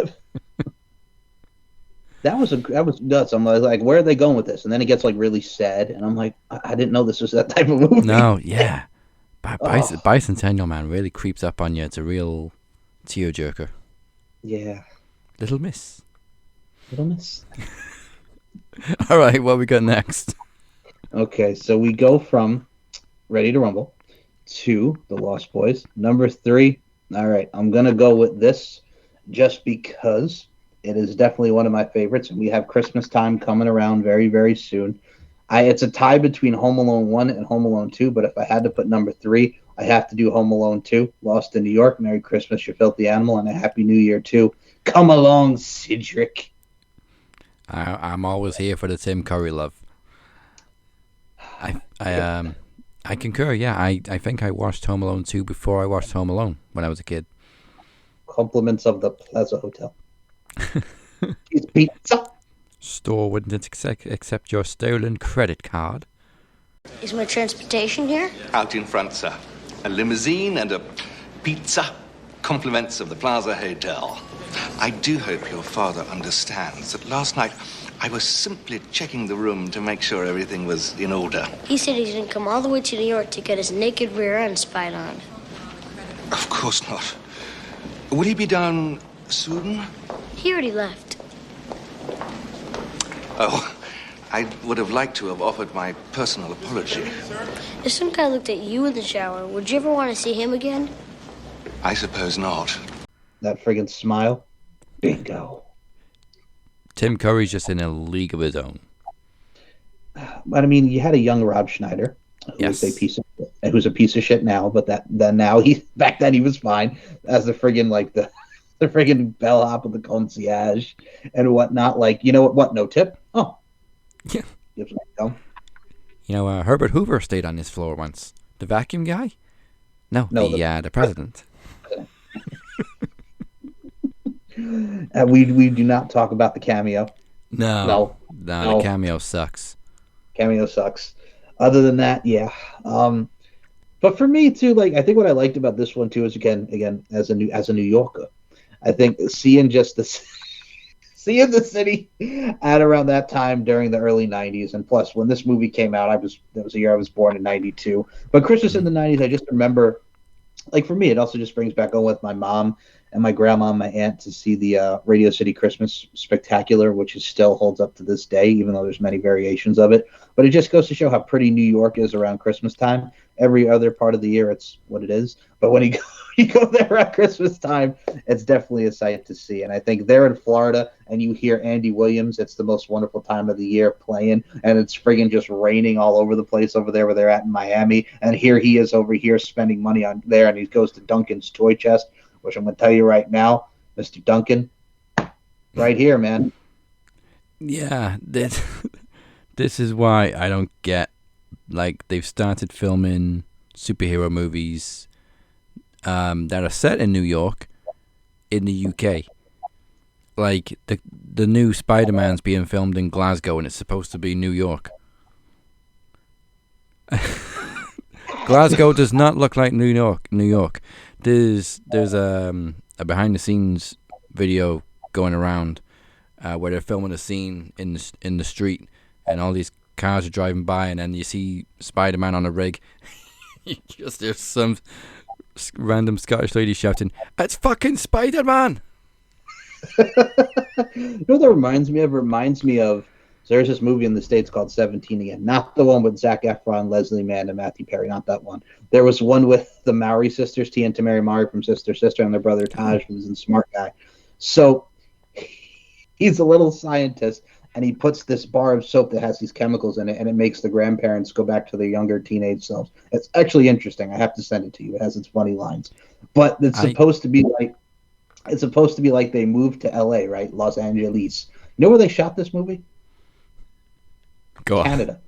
That was nuts. I'm like, where are they going with this? And then it gets like really sad, and I'm like, I didn't know this was that type of movie. No, yeah. Bicentennial Man really creeps up on you. It's a real tearjerker. Yeah. Little Miss. All right, what we got next? Okay, so we go from Ready to Rumble to The Lost Boys. Number 3. All right, I'm going to go with this just because it is definitely one of my favorites, and we have Christmas time coming around very, very soon. It's a tie between Home Alone 1 and Home Alone 2, but if I had to put number 3, I have to do Home Alone 2, Lost in New York, Merry Christmas, You Filthy Animal, and a Happy New Year, too. Come along, Cedric. I'm always here for the Tim Curry love. I concur, yeah. I think I watched Home Alone 2 before I watched Home Alone when I was a kid. Compliments of the Plaza Hotel. It's pizza. Store wouldn't accept your stolen credit card. Is my transportation here? Out in front, sir. A limousine and a pizza. Compliments of the Plaza Hotel. I do hope your father understands that last night I was simply checking the room to make sure everything was in order. He said he's going to come all the way to New York to get his naked rear end spied on. Of course not. Will he be down soon? He already left. Oh, I would have liked to have offered my personal apology. If some guy looked at you in the shower, would you ever want to see him again? I suppose not. That friggin' smile. Bingo. Tim Curry's just in a league of his own. But I mean, you had a young Rob Schneider, who's a piece of shit now. But back then he was fine as the friggin' like the friggin' bellhop of the concierge and whatnot. Like, you know what? No tip. Oh, yeah. You know, Herbert Hoover stayed on this floor once. The vacuum guy? No, the president. We do not talk about the cameo. No, the cameo sucks. Cameo sucks. Other than that, yeah. But for me too, like, I think what I liked about this one too is again as a New Yorker, I think seeing the city at around that time during the early 90s, and plus when this movie came out, that was the year I was born in 92. But Christmas in the 90s, I just remember, like, for me, it also just brings back on with my mom and my grandma and my aunt to see the Radio City Christmas Spectacular, which still holds up to this day, even though there's many variations of it. But it just goes to show how pretty New York is around Christmas time. Every other part of the year, it's what it is. But when you go there around Christmas time, it's definitely a sight to see. And I think there in Florida, and you hear Andy Williams, it's the most wonderful time of the year playing, and it's friggin' just raining all over the place over there where they're at in Miami. And here he is over here spending money on there, and he goes to Duncan's Toy Chest, which I'm going to tell you right now, Mr. Duncan, right here, man. Yeah, this is why I don't get, like, they've started filming superhero movies that are set in New York, in the UK, like the new Spider-Man's being filmed in Glasgow and it's supposed to be New York. Glasgow does not look like New York. There's a behind the scenes video going around where they're filming a scene in the street and all these cars are driving by and then you see Spider-Man on a rig. There's some random Scottish lady shouting, "It's fucking Spider-Man!" You know what that reminds me of? It reminds me of, so there's this movie in the States called 17 Again. Not the one with Zac Efron, Leslie Mann, and Matthew Perry. Not that one. There was one with the Mowry sisters, T and Tamari Mowry from Sister, and their brother Taj, who's a smart guy. So he's a little scientist, and he puts this bar of soap that has these chemicals in it, and it makes the grandparents go back to their younger teenage selves. It's actually interesting. I have to send it to you. It has its funny lines. But it's supposed to be like they moved to LA, right? Los Angeles. You know where they shot this movie? Go on. Canada.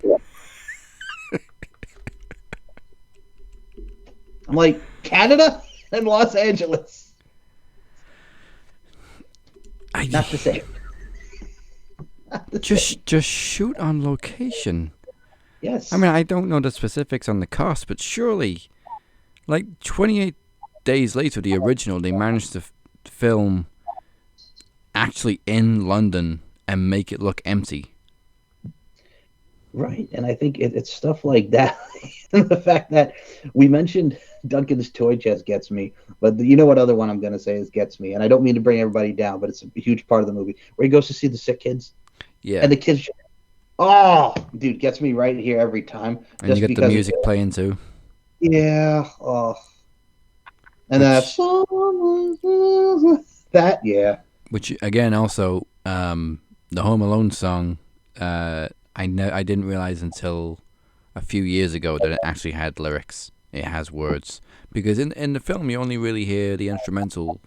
I'm like, Canada and Los Angeles. Not the same. Just shoot on location. Yes. I mean, I don't know the specifics on the cost, but surely, like 28 days later, the original, they managed to film actually in London and make it look empty. Right, and I think it's stuff like that. And the fact that we mentioned Duncan's toy chest gets me, but you know what other one I'm going to say is gets me, and I don't mean to bring everybody down, but it's a huge part of the movie, where he goes to see the sick kids. Yeah. And the kids, oh, dude, gets me right here every time. And you get the music playing too. Yeah, oh. And that, yeah. Which, again, also, the Home Alone song, I didn't realize until a few years ago that it actually had lyrics. It has words. Because in the film, you only really hear the instrumental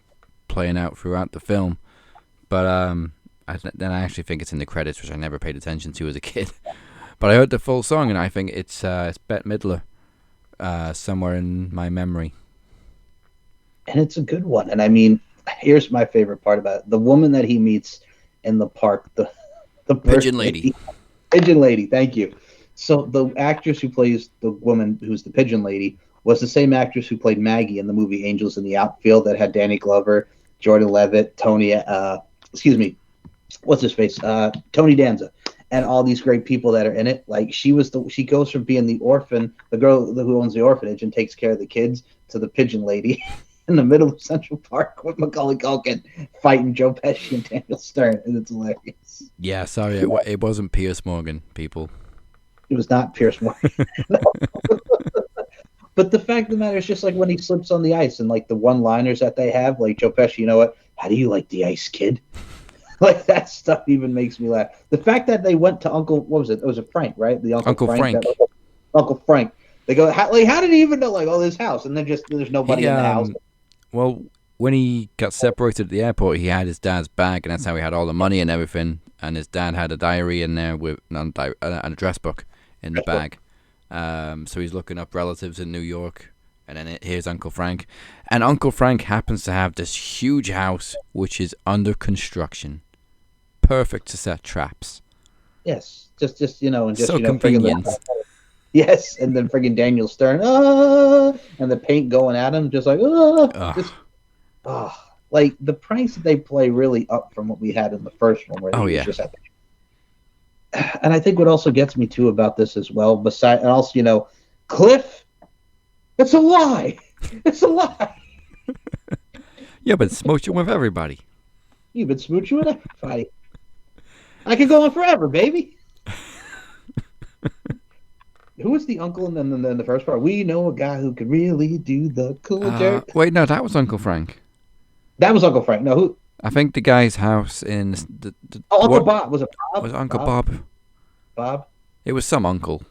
playing out throughout the film. But then I actually think it's in the credits, which I never paid attention to as a kid. But I heard the full song, and I think it's Bette Midler somewhere in my memory. And it's a good one. And I mean, here's my favorite part about it. The woman that he meets in the park, the Pigeon Lady. Pigeon Lady, thank you. So the actress who plays the woman who's the Pigeon Lady was the same actress who played Maggie in the movie Angels in the Outfield that had Danny Glover, Jordan Levitt, Tony, what's his face? Tony Danza, and all these great people that are in it. Like she goes from being the orphan, the girl who owns the orphanage and takes care of the kids, to the Pigeon Lady in the middle of Central Park with Macaulay Culkin fighting Joe Pesci and Daniel Stern, and it's hilarious. Yeah, sorry, it wasn't Piers Morgan, people. It was not Piers Morgan. But the fact of the matter is just like when he slips on the ice and like the one-liners that they have, like Joe Pesci, you know what? How do you like the ice, kid? Like that stuff even makes me laugh. The fact that they went to Uncle, what was it? It was a Frank, right? The Uncle Frank. Uncle Frank. They go, how did he even know, like, this house? And then just there's nobody in the house. Well, when he got separated at the airport, he had his dad's bag, and that's how he had all the money and everything. And his dad had a diary in there with and a address book in the bag. So he's looking up relatives in New York, and then here's Uncle Frank. And Uncle Frank happens to have this huge house, which is under construction. Perfect to set traps. Yes, just and just so convenient. Yes, and then friggin' Daniel Stern, and the paint going at him, just like, like the pranks that they play really up from what we had in the first one. Where just at and I think what also gets me too about this as well, besides, and also, Cliff, it's a lie. It's a lie. You've been smooching with everybody. You've been smooching with everybody. I could go on forever, baby. Who was the uncle in the first part? We know a guy who could really do the cool dirt. Wait, no, that was Uncle Frank. That was Uncle Frank. No, who? I think the guy's house in Uncle Bob. Was it Bob? Was it Uncle Bob? Bob? It was some uncle.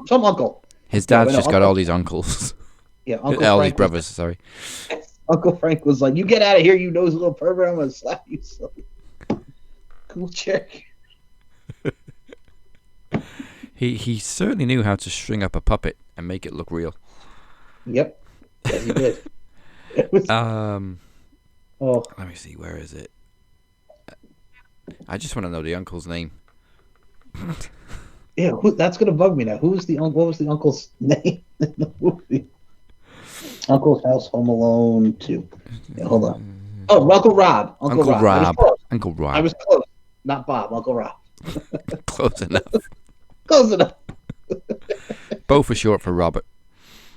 Some uncle. His dad's just got all these uncles. Yeah, Uncle all Frank these brothers, sorry. Uncle Frank was like, "You get out of here, you nose little pervert, I'm going to slap you." So. Cool chick. He certainly knew how to string up a puppet and make it look real. Yep. Yes, he did. It was, Let me see, where is it? I just want to know the uncle's name. Yeah, that's gonna bug me now. Who's the uncle? What was the uncle's name in the movie? Uncle's House, Home Alone 2. Yeah, hold on. Oh, Uncle Rob. Uncle Rob. I was close. Uncle Rob. I was close. Not Bob. Uncle Rob. Close enough. Close enough. Both are short for Robert.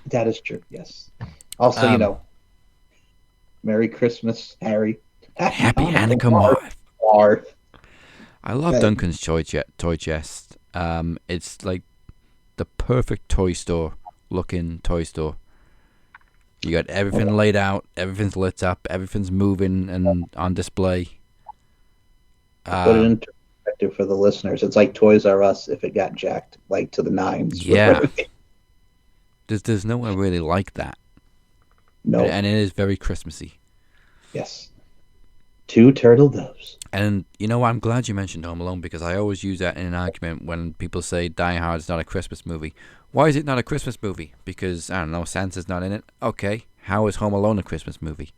That is true. Yes. Also, Merry Christmas, Harry. Happy Hanukkah, Marv. Marv. I love Duncan's toy chest. It's like the perfect toy store looking toy store. You got everything laid out, everything's lit up, everything's moving and on display. Put it into perspective for the listeners. It's like Toys R Us if it got jacked like to the nines. Yeah. There's no one really like that. No. And it is very Christmassy. Yes. 2 turtle doves. And I'm glad you mentioned Home Alone, because I always use that in an argument when people say Die Hard is not a Christmas movie. Why is it not a Christmas movie? Because, I don't know, Santa's not in it. Okay, how is Home Alone a Christmas movie?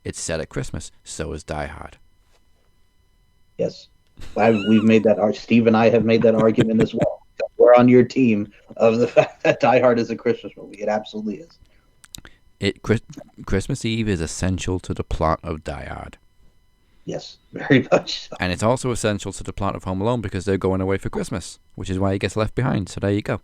It's set at Christmas. So is Die Hard. Yes. We've made that. Steve and I have made that argument as well. We're on your team of the fact that Die Hard is a Christmas movie. It absolutely is. Christmas Eve is essential to the plot of Die Hard. Yes, very much so. And it's also essential to the plot of Home Alone because they're going away for Christmas, which is why he gets left behind. So there you go.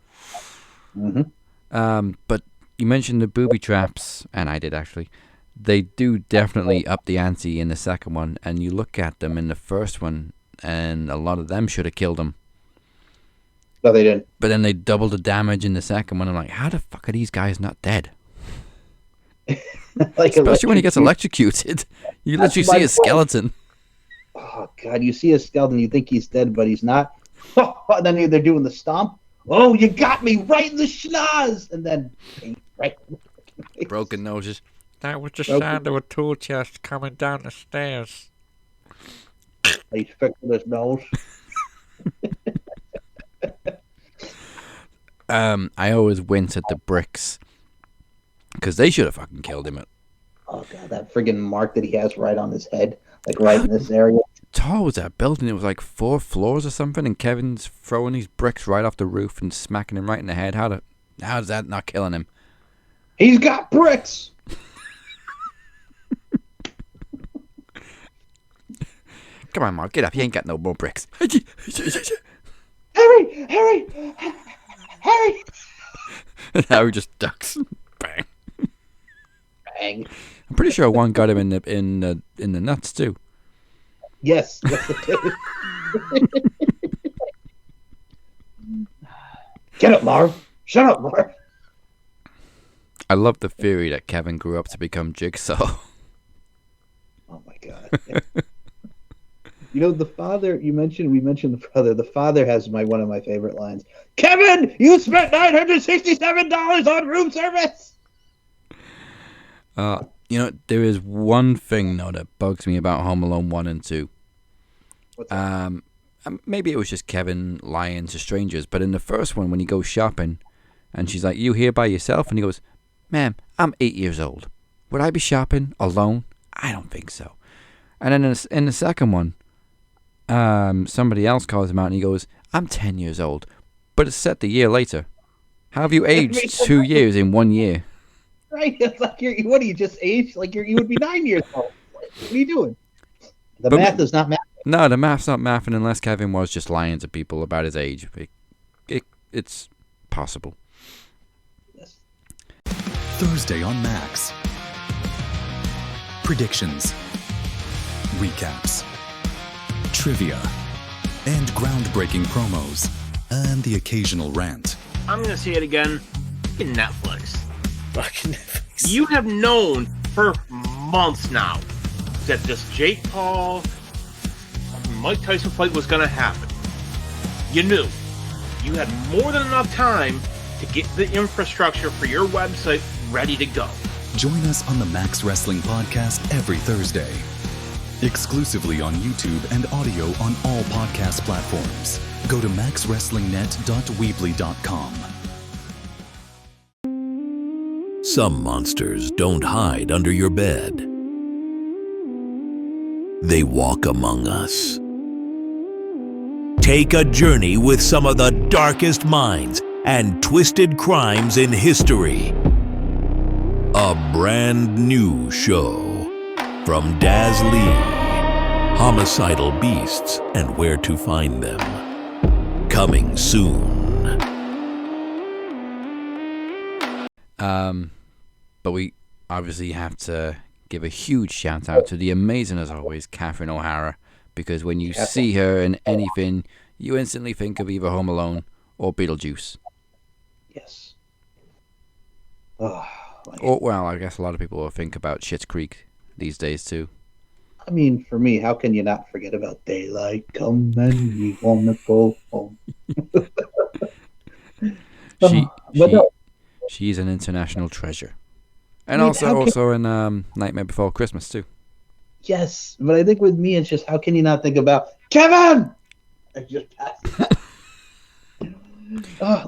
Mm-hmm. But you mentioned the booby traps, and I did actually. They do definitely up the ante in the second one, and you look at them in the first one, and a lot of them should have killed him. No, they didn't. But then they double the damage in the second one. I'm like, how the fuck are these guys not dead? Especially when he gets electrocuted. You literally see a skeleton. Oh, God. You see a skeleton, you think he's dead, but he's not. And then they're doing the stomp. Oh, you got me right in the schnoz. And then, right. Broken noses. That was the sound of a tool chest coming down the stairs. He's fixing his nose. I always wince at the bricks. Because they should have fucking killed him. Oh, God, that friggin' mark that he has right on his head. Like right in this area. Tall was that building? It was like 4 floors or something, and Kevin's throwing these bricks right off the roof and smacking him right in the head. How's that not killing him? He's got bricks! Come on, Mark, get up. You ain't got no more bricks. Harry! And Harry just ducks. Bang. Bang. I'm pretty sure one got him in the nuts too. Yes it did. Get up, Marv. Shut up, Marv. I love the theory that Kevin grew up to become Jigsaw. Oh my God. The father we mentioned the father. The father has one of my favorite lines. Kevin, you spent $967 on room service. There is one thing though that bugs me about Home Alone 1 and 2. What's that? Maybe it was just Kevin lying to strangers, but in the first one when he goes shopping and she's like, "You here by yourself?" and he goes, "Ma'am, I'm 8 years old. Would I be shopping alone? I don't think so." And then in the second one, somebody else calls him out and he goes, "I'm 10 years old, but it's set the year later. How have you aged 2 years in 1 year?" Right? It's like what do you just age? Like you would be 9 years old. What are you doing? The math is not math. No, the math's not mathing unless Kevin was just lying to people about his age. It's possible. Yes. Thursday on Max. Predictions, recaps, trivia, and groundbreaking promos, and the occasional rant. I'm gonna say it again. Fucking Netflix. Fucking Netflix. You have known for months now that this Jake Paul, Mike Tyson fight was gonna happen. You knew. You had more than enough time to get the infrastructure for your website ready to go. Join us on the Max Wrestling Podcast every Thursday. Exclusively on YouTube and audio on all podcast platforms. Go to maxwrestlingnet.weebly.com. Some monsters don't hide under your bed. They walk among us. Take a journey with some of the darkest minds and twisted crimes in history. A brand new show from Daz Lee, Homicidal Beasts and Where to Find Them. Coming soon. But we obviously have to give a huge shout out to the amazing, as always, Catherine O'Hara, because when you see her in anything, you instantly think of either Home Alone or Beetlejuice. Yes. Oh, or, well, I guess a lot of people will think about Schitt's Creek these days too. I mean, for me, how can you not forget about daylight come and we wanna go home? She's an international treasure. And also in Nightmare Before Christmas too. Yes, but I think with me, it's just how can you not think about Kevin? I just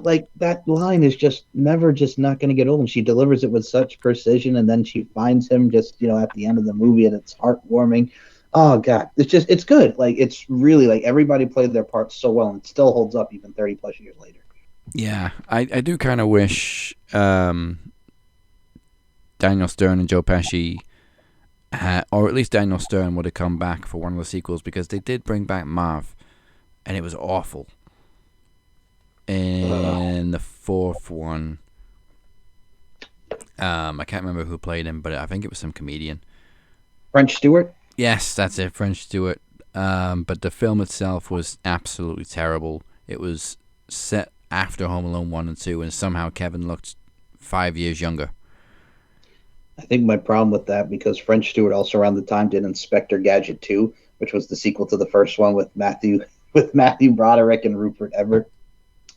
like that line is just never not going to get old, and she delivers it with such precision, and then she finds him just at the end of the movie, and it's heartwarming. Oh God, it's good. Like it's really like everybody played their part so well, and it still holds up even 30 plus years later. Yeah, I do kind of wish Daniel Stern and Joe Pesci, or at least Daniel Stern, would have come back for one of the sequels, because they did bring back Marv, and it was awful. In the fourth one, I can't remember who played him, but I think it was some comedian. French Stewart? Yes, that's it, French Stewart. But the film itself was absolutely terrible. It was set after Home Alone 1 and 2, and somehow Kevin looked 5 years younger. I think my problem with that, because French Stewart also around the time did Inspector Gadget 2, which was the sequel to the first one with Matthew Broderick and Rupert Everett.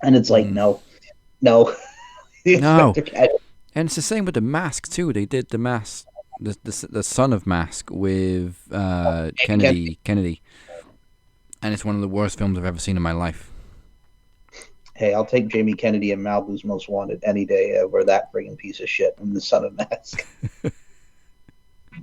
And it's like, no. No. And it's the same with The Mask, too. They did The Mask, the son of Mask with Kennedy. And it's one of the worst films I've ever seen in my life. Hey, I'll take Jamie Kennedy and Malibu's Most Wanted any day over that friggin' piece of shit from the son of Mask.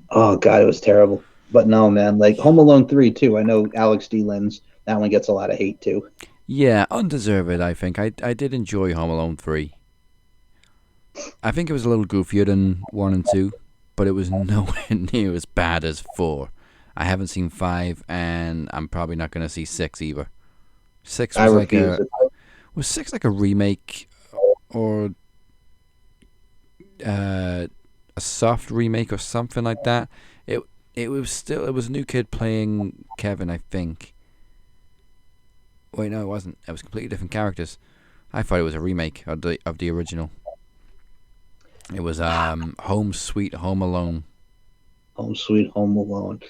Oh, God, it was terrible. But no, man, like Home Alone 3, too. I know Alex D. Lynn's, that one gets a lot of hate, too. Yeah, undeserved, I think. I did enjoy Home Alone 3. I think it was a little goofier than 1 and 2, but it was nowhere near as bad as 4. I haven't seen 5, and I'm probably not going to see 6 either. 6 was Was 6 like a remake or a soft remake or something like that? It was a new kid playing Kevin, I think. Wait, no, it wasn't. It was completely different characters. I thought it was a remake of the original. It was Home Sweet Home Alone. Home Sweet Home Alone.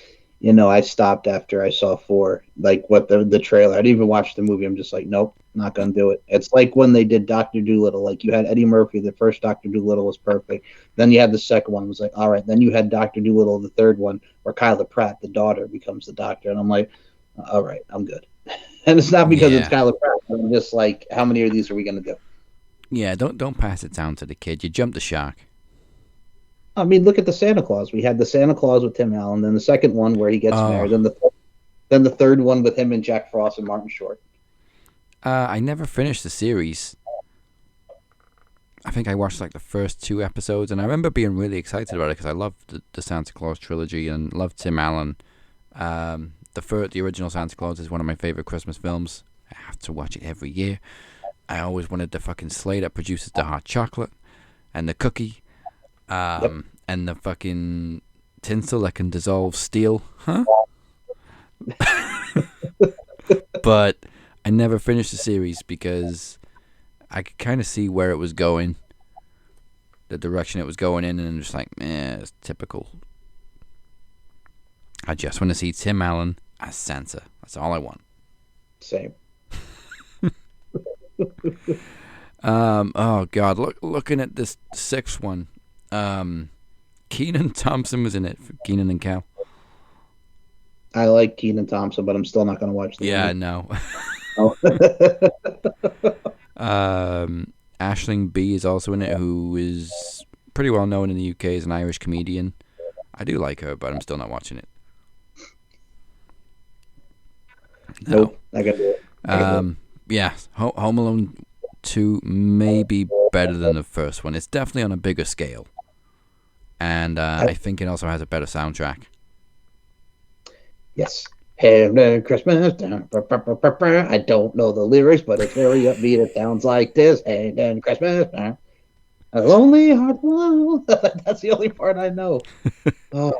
I stopped after I saw 4. Like what the trailer. I didn't even watch the movie. I'm just like, nope, not gonna do it. It's like when they did Dr. Dolittle. Like you had Eddie Murphy. The first Dr. Dolittle was perfect. Then you had the second one. It was like, all right. Then you had Dr. Dolittle, the third one, where Kyla Pratt, the daughter, becomes the doctor. And I'm like, all right, I'm good. And it's not because it's Kyla Pratt. I'm just like, how many of these are we gonna do? Yeah, don't pass it down to the kid. You jumped the shark. I mean, look at the Santa Claus. We had the Santa Claus with Tim Allen, then the second one where he gets married, then the third one with him and Jack Frost and Martin Short. I never finished the series. I think I watched like the first 2 episodes, and I remember being really excited about it because I loved the Santa Claus trilogy and loved Tim Allen. The original Santa Claus is one of my favorite Christmas films. I have to watch it every year. I always wanted the fucking sleigh that produces the hot chocolate and the cookie. And the fucking tinsel that can dissolve steel, huh? But I never finished the series because I could kind of see where it was going, the direction it was going in, and I'm just like, it's typical. I just want to see Tim Allen as Santa. That's all I want. Same. Oh God, looking at this 6th one. Kenan Thompson was in it for Kenan and Kel. I like Kenan Thompson, but I'm still not going to watch the movie. No. Aisling B is also in it, who is pretty well known in the UK as an Irish comedian. I do like her, but I'm still not watching it. Nope, I got to do it. Yeah, Home Alone 2 may be better than the first one. It's definitely on a bigger scale. And I think it also has a better soundtrack. Yes. Hey, Christmas. I don't know the lyrics, but it's very upbeat. It sounds like this. Hey, then Christmas. A lonely heart. That's the only part I know. Oh.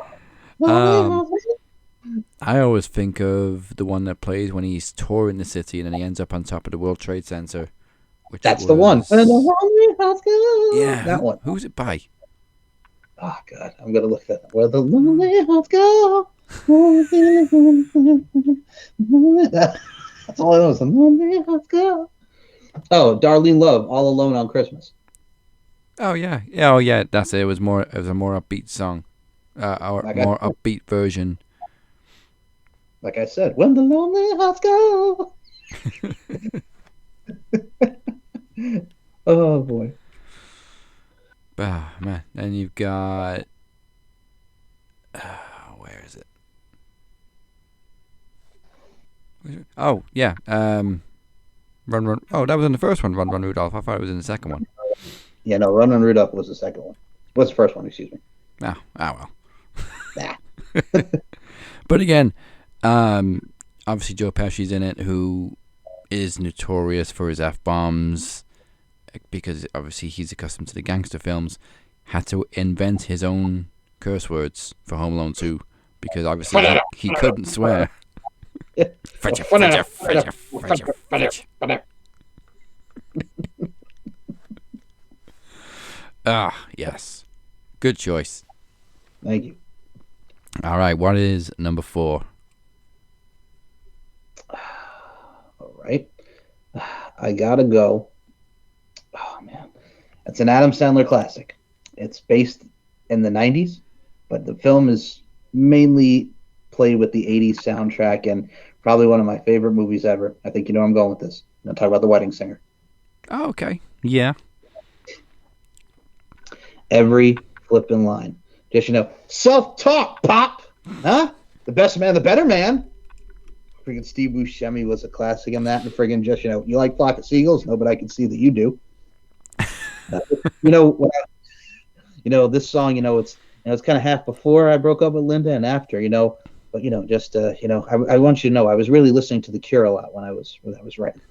I always think of the one that plays when he's touring the city and then he ends up on top of the World Trade Center. That's the one. Yeah, that one. Who's it by? Oh God, I'm gonna look that up. Where the lonely hearts go. That's all I know. Is the lonely hearts go. Oh, Darlene Love, All Alone on Christmas. Oh yeah, oh yeah. That's it. It was a more upbeat song, or more upbeat version. Like I said, when the lonely hearts go. Oh boy. Oh man, and you've got where is it? Oh yeah, Run Run. Oh, that was in the first one, Run Run Rudolph. I thought it was in the second one. Yeah, no, Run Run Rudolph was the second one. What's the first one? Excuse me. Oh well. Nah. But again, obviously Joe Pesci's in it, who is notorious for his F-bombs, because obviously he's accustomed to the gangster films. Had to invent his own curse words for Home Alone 2, because obviously he couldn't swear. Ah, yes. Good choice. Thank you. All right, what is number 4? All right. I gotta go. Oh, man. It's an Adam Sandler classic. It's based in the 90s, but the film is mainly played with the 80s soundtrack and probably one of my favorite movies ever. I think you know where I'm going with this. I'm going to talk about The Wedding Singer. Oh, okay. Yeah. Every flipping line. Just, self-talk, Pop! Huh? The best man, the better man. Friggin' Steve Buscemi was a classic in that. And friggin' just, you like Flock of Seagulls? No, but I can see that you do. This song, it's kind of half before I broke up with Linda and after, but I want you to know I was really listening to The Cure a lot when I was writing.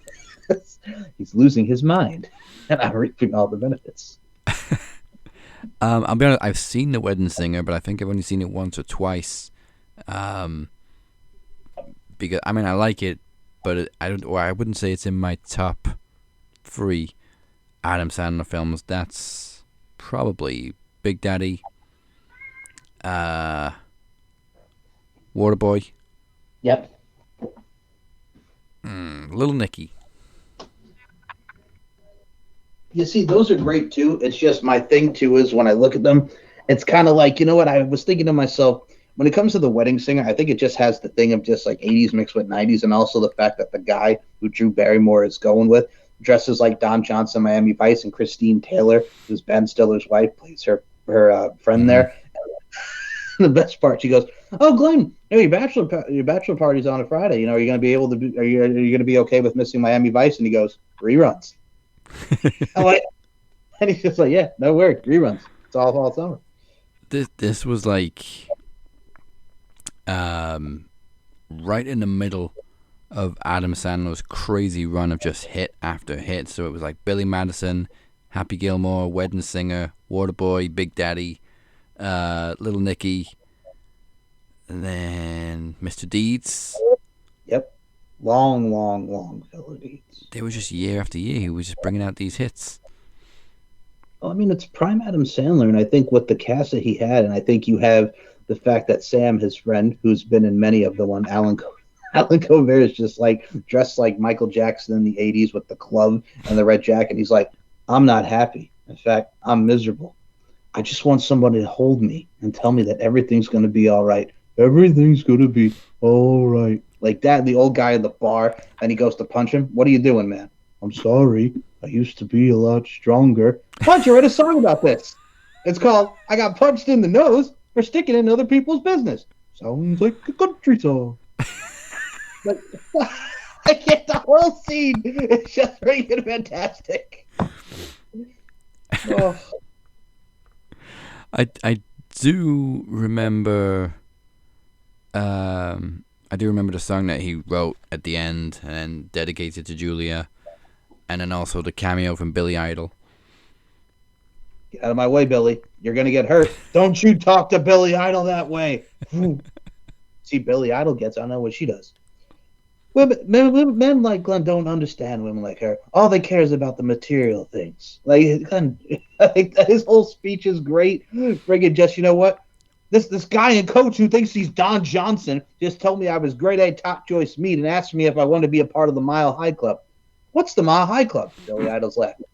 He's losing his mind, and I'm reaping all the benefits. I'll be honest, I've seen The Wedding Singer, but I think I've only seen it once or twice. Because I like it, but I wouldn't say it's in my top 3 Adam Sandler films. That's probably Big Daddy, Waterboy. Yep. Little Nicky. You see, those are great too. It's just my thing too is when I look at them, it's kind of like, what I was thinking to myself, when it comes to The Wedding Singer, I think it just has the thing of just like 80s mixed with 90s, and also the fact that the guy who Drew Barrymore is going with dresses like Don Johnson, Miami Vice, and Christine Taylor, who's Ben Stiller's wife, plays her friend there. And the best part, she goes, "Oh, Glenn, your bachelor party's on a Friday. Are you going to be able to are you going to be okay with missing Miami Vice?" And he goes, "Reruns." I'm like, and he's just like, "Yeah, no worries, reruns. It's all summer." This was like right in the middle of Adam Sandler's crazy run of just hit after hit. So it was like Billy Madison, Happy Gilmore, Wedding Singer, Waterboy, Big Daddy, Little Nicky, and then Mr. Deeds. Yep. Long Philly Deeds. They were just year after year. He was just bringing out these hits. Well, it's prime Adam Sandler, and I think with the cast that he had, and I think you have the fact that Sam, his friend, who's been in many of the one, Alan Colbert, is just like dressed like Michael Jackson in the 80s with the club and the red jacket. He's like, "I'm not happy. In fact, I'm miserable. I just want somebody to hold me and tell me that everything's going to be all right. Everything's going to be all right." Like that, the old guy in the bar, and he goes to punch him. "What are you doing, man?" "I'm sorry. I used to be a lot stronger." Why don't you write a song about this? It's called "I Got Punched in the Nose for Sticking in Other People's Business." Sounds like a country song. But I can't. The whole scene is just freaking fantastic. Oh. I do remember. I do remember the song that he wrote at the end and then dedicated to Julia, and then also the cameo from Billy Idol. Get out of my way, Billy. You're gonna get hurt. Don't you talk to Billy Idol that way. See, Billy Idol gets. I know what she does. Men like Glenn don't understand women like her. All they care is about the material things. Like, Glenn, I think that his whole speech is great. Friggin' just, you know what? This guy and coach who thinks he's Don Johnson just told me I was grade A top choice meat and asked me if I wanted to be a part of the Mile High Club. What's the Mile High Club? Billy Idol's laughing.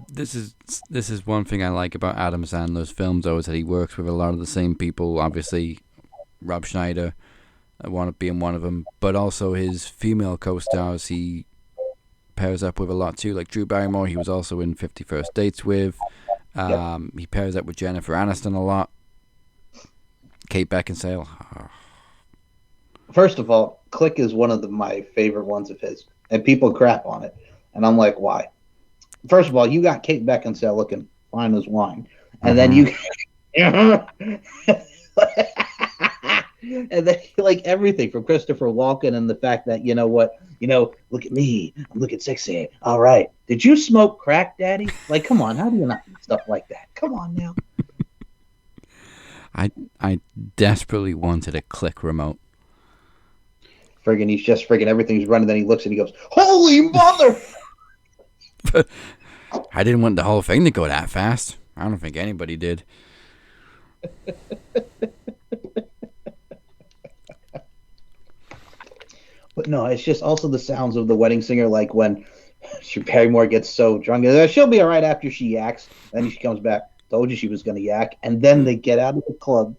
This is one thing I like about Adam Sandler's films, though, is that he works with a lot of the same people. Obviously, Rob Schneider, I want to be in one of them, but also his female co-stars he pairs up with a lot too. Like Drew Barrymore, he was also in 50 First Dates with. He pairs up with Jennifer Aniston a lot. Kate Beckinsale. Oh. First of all, Click is one of my favorite ones of his, and people crap on it, and I'm like, why? First of all, you got Kate Beckinsale looking fine as wine, and then you, and then like everything from Christopher Walken and the fact that look at me, I'm looking sexy. All right, did you smoke crack, Daddy? Like, come on, how do you not do stuff like that? Come on now. I desperately wanted a Click remote. Friggin', he's just friggin' everything's running. Then he looks and he goes, "Holy mother!" I didn't want the whole thing to go that fast. I don't think anybody did. But no, it's just also the sounds of The Wedding Singer, like when Barrymore gets so drunk. She'll be all right after she yaks. Then she comes back. Told you she was going to yak. And then they get out of the club.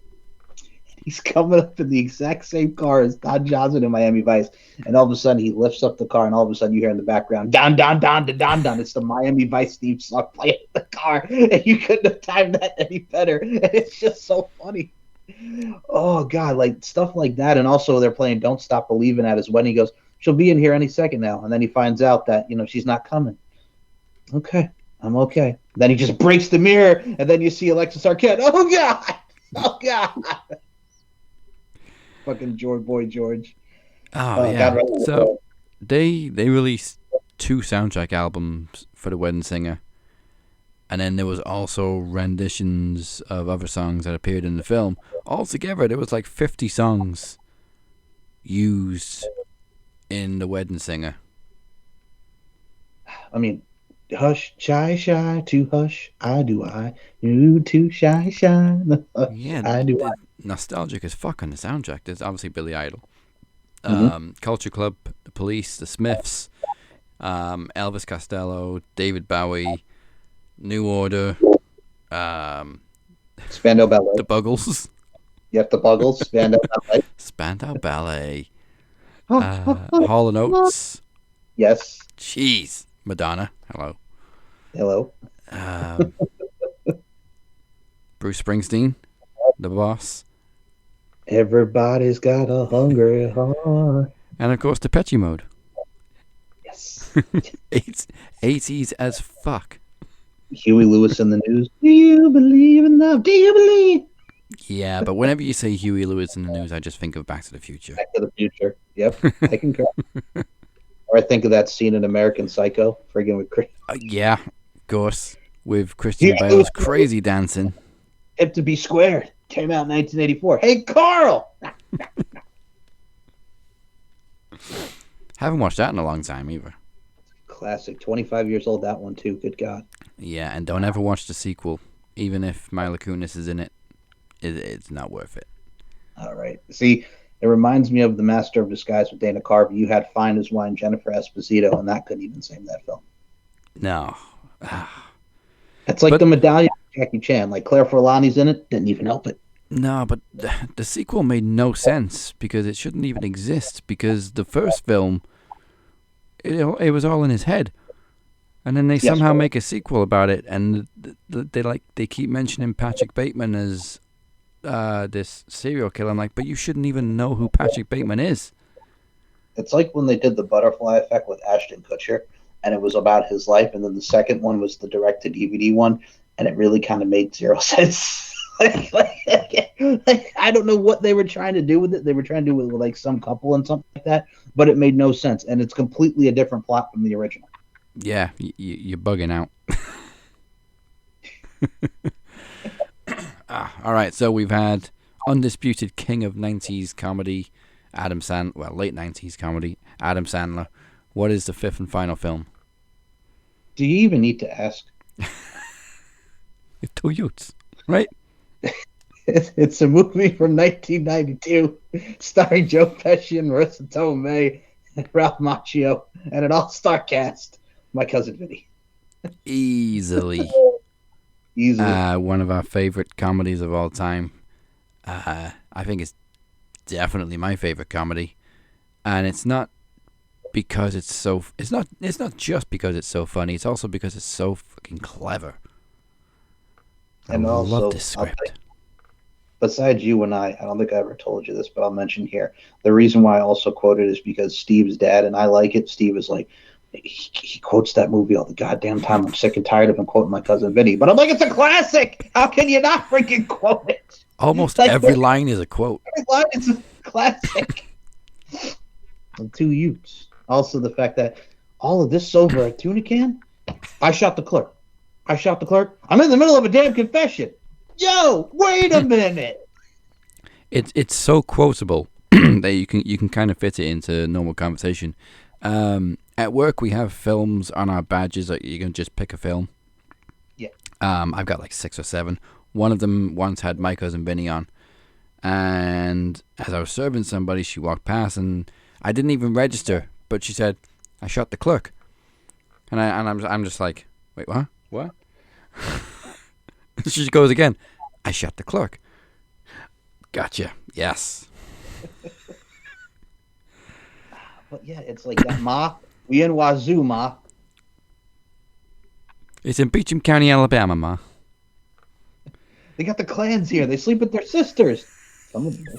He's coming up in the exact same car as Don Johnson in Miami Vice. And all of a sudden, he lifts up the car, and all of a sudden, you hear in the background, "Don, Don, Don, Don, Don, Don." It's the Miami Vice theme song playing in the car. And you couldn't have timed that any better. And it's just so funny. Oh, God, like stuff like that. And also, they're playing "Don't Stop Believing" at his wedding. He goes, "She'll be in here any second now." And then he finds out that, she's not coming. Okay, I'm okay. Then he just breaks the mirror, and then you see Alexis Arquette. Oh, God. Oh, God. Fucking George. Oh yeah. So they released 2 soundtrack albums for The Wedding Singer, and then there was also renditions of other songs that appeared in the film. Altogether, there was like 50 songs used in The Wedding Singer. I mean, hush, shy, too hush, I do I. You too shy. Yeah, I do I. Nostalgic as fuck on the soundtrack. There's obviously Billy Idol, Mm-hmm. Culture Club, The Police, The Smiths, Elvis Costello, David Bowie, New Order, Spandau Ballet, The Buggles. Yep, The Buggles, Spandau Ballet, Spandau Ballet, Hall & Oates. Yes. Jeez, Madonna. Hello. Bruce Springsteen, The Boss. Everybody's got a hungry heart. And of course, Depeche Mode. Yes. 80s as fuck. Huey Lewis in the News. Do you believe in love? Do you believe? Yeah, but whenever you say Huey Lewis in the News, I just think of Back to the Future. Back to the Future. Yep, I concur. Or I think of that scene in American Psycho, friggin' with Chris. Yeah, of course, with Christian Bale's crazy dancing. Hip to Be Squared came out in 1984. Hey, Carl! Haven't watched that in a long time either. Classic. 25 years old, that one too. Good God. Yeah, and don't ever watch the sequel. Even if Mila Kunis is in it, it's not worth it. All right. See, it reminds me of The Master of Disguise with Dana Carvey. You had fine as wine Jennifer Esposito, and that couldn't even save that film. No. It's like the medallion of Jackie Chan. Like Claire Forlani's in it, didn't even help it. No, but the sequel made no sense because it shouldn't even exist because the first film, it was all in his head. And then they somehow make a sequel about it, and they keep mentioning Patrick Bateman as this serial killer. I'm like, but you shouldn't even know who Patrick Bateman is. It's like when they did the Butterfly Effect with Ashton Kutcher, and it was about his life, and then the second one was the direct-to-DVD one, and it really kind of made zero sense. I don't know what they were trying to do with it. They were trying to do it with like some couple and something like that, but it made no sense, and it's completely a different plot from the original. Yeah, you're bugging out. All right, so we've had undisputed king of 90s comedy, Adam Sandler. Well, late 90s comedy, Adam Sandler. What is the fifth and final film? Do you even need to ask? It's two YUTES, right? It's a movie from 1992 starring Joe Pesci and Marissa Tomei and Ralph Macchio and an all-star cast. My cousin Vinny. Easily. One of our favorite comedies of all time. I think it's definitely my favorite comedy, and it's not because it's so. It's not just because it's so funny. It's also because it's so fucking clever. And I also, love this script. Besides you and I don't think I ever told you this, but I'll mention here. The reason why I also quote it is because Steve's dad, and I like it. Steve is like, he quotes that movie all the goddamn time. I'm sick and tired of him quoting my cousin Vinny. But I'm like, it's a classic. How can you not freaking quote it? Almost every line is a quote. Every line is a classic. And two YUTES. Also the fact that all of this over a tuna can? I shot the clerk. I'm in the middle of a damn confession. Yo, wait a minute. It's so quotable that you can kind of fit it into normal conversation. At work, we have films on our badges that you can just pick a film. Yeah. I've got like 6 or 7. One of them once had my cousin Vinny on, and as I was serving somebody, she walked past, and I didn't even register, but she said, "I shot the clerk," and I'm just like, "Wait, what? What?" She goes again, "I shot the clerk." Gotcha. Yes. But yeah, it's like that, Ma. We in Wazoo, Ma. It's in Beecham County, Alabama, Ma. They got the clans here. They sleep with their sisters. Some of them.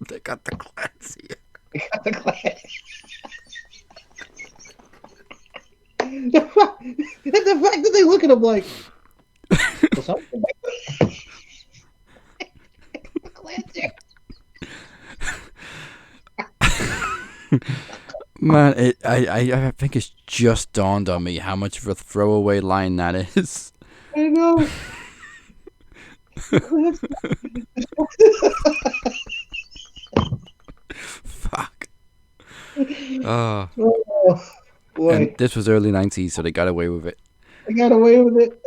They got the clans here. They got the clans. The fact that they look at him like, what's up? The clans here. Man, I think it's just dawned on me how much of a throwaway line that is. I know. Fuck. Oh, and this was early 90s, so they got away with it. I got away with it.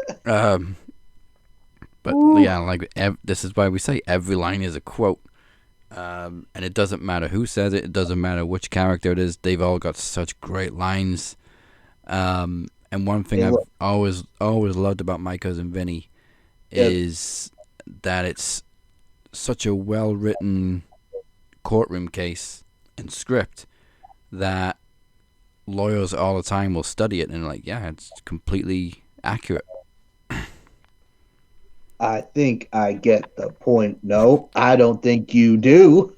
But yeah, like this is why we say every line is a quote. And it doesn't matter who says it. It doesn't matter which character it is. They've all got such great lines. And one thing I've always loved about My Cousin Vinny is that it's such a well-written courtroom case and script that lawyers all the time will study it and like, yeah, it's completely accurate. I think I get the point. No, I don't think you do.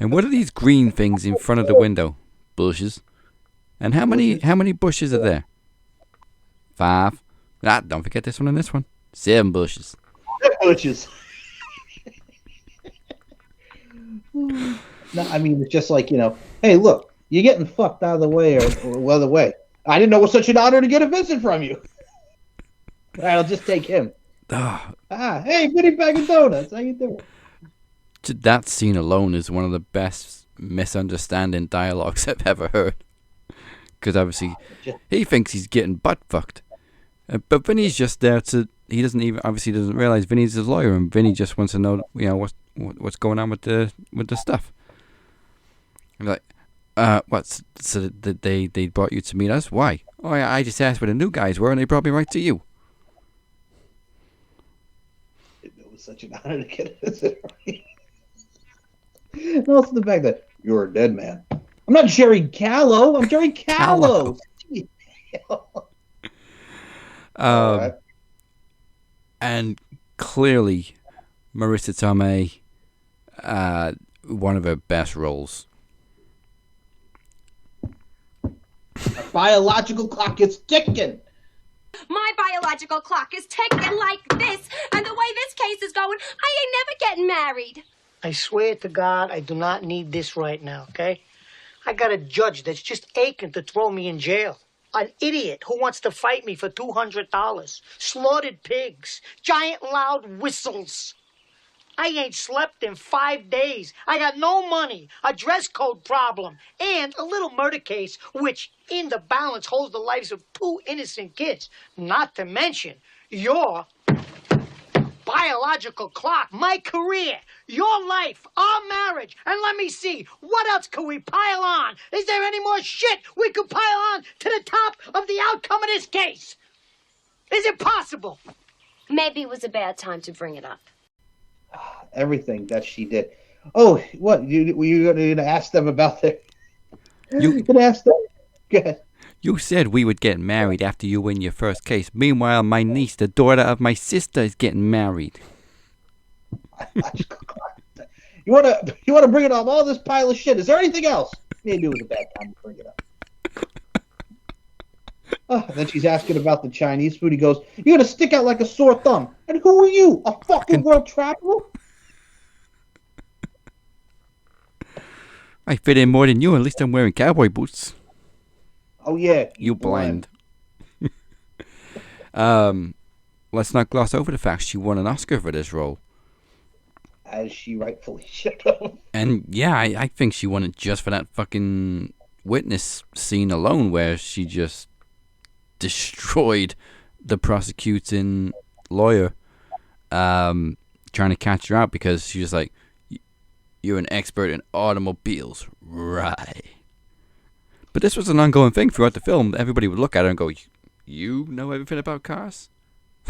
And what are these green things in front of the window? Bushes. And how many bushes are there? 5. Don't forget this one and this one. 7 bushes. 7 bushes. No, I mean, it's just like, hey, look, you're getting fucked out of the way or the other way. I didn't know it was such an honor to get a visit from you. All right, I'll just take him. Hey, Vinny Bag of Donuts. How you doing? That scene alone is one of the best misunderstanding dialogues I've ever heard. Because obviously, he thinks he's getting butt fucked. But Vinny's just there he doesn't realize Vinny's his lawyer, and Vinny just wants to know, what's going on with the stuff. I'm like, what? So they brought you to meet us? Why? Oh, I just asked where the new guys were, and they brought me right to you. It was such an honor to get a visit from you. And also the fact that you're a dead man. I'm not Jerry Callow. I'm Jerry Callow. Right. And clearly Marissa Tomei, one of her best roles. A biological clock is ticking. My biological clock is ticking like this, and the way this case is going, I ain't never getting married. I swear to God, I do not need this right now, okay? I got a judge that's just aching to throw me in jail. An idiot who wants to fight me for $200. Slaughtered pigs. Giant loud whistles. I ain't slept in 5 days. I got no money, a dress code problem, and a little murder case, which in the balance holds the lives of 2 innocent kids. Not to mention your biological clock, my career, your life, our marriage, and let me see, what else can we pile on? Is there any more shit we could pile on to the top of the outcome of this case? Is it possible? Maybe it was a bad time to bring it up. Everything that she did. Oh, what? Were you going to ask them about that? You can ask them. Go ahead. You said we would get married after you win your first case. Meanwhile, my niece, the daughter of my sister, is getting married. You want to bring it up all this pile of shit? Is there anything else? Maybe it was a bad time to bring it up. And then she's asking about the Chinese food. He goes, "You're gonna stick out like a sore thumb." And who are you? A fucking world traveler? I fit in more than you. At least I'm wearing cowboy boots. Oh yeah, you blind. Let's not gloss over the fact she won an Oscar for this role. As she rightfully should have. And yeah, I think she won it just for that fucking witness scene alone, where she just destroyed the prosecuting lawyer, trying to catch her out because she was like, "You're an expert in automobiles, right?" But this was an ongoing thing throughout the film. Everybody would look at her and go, "You know everything about cars?"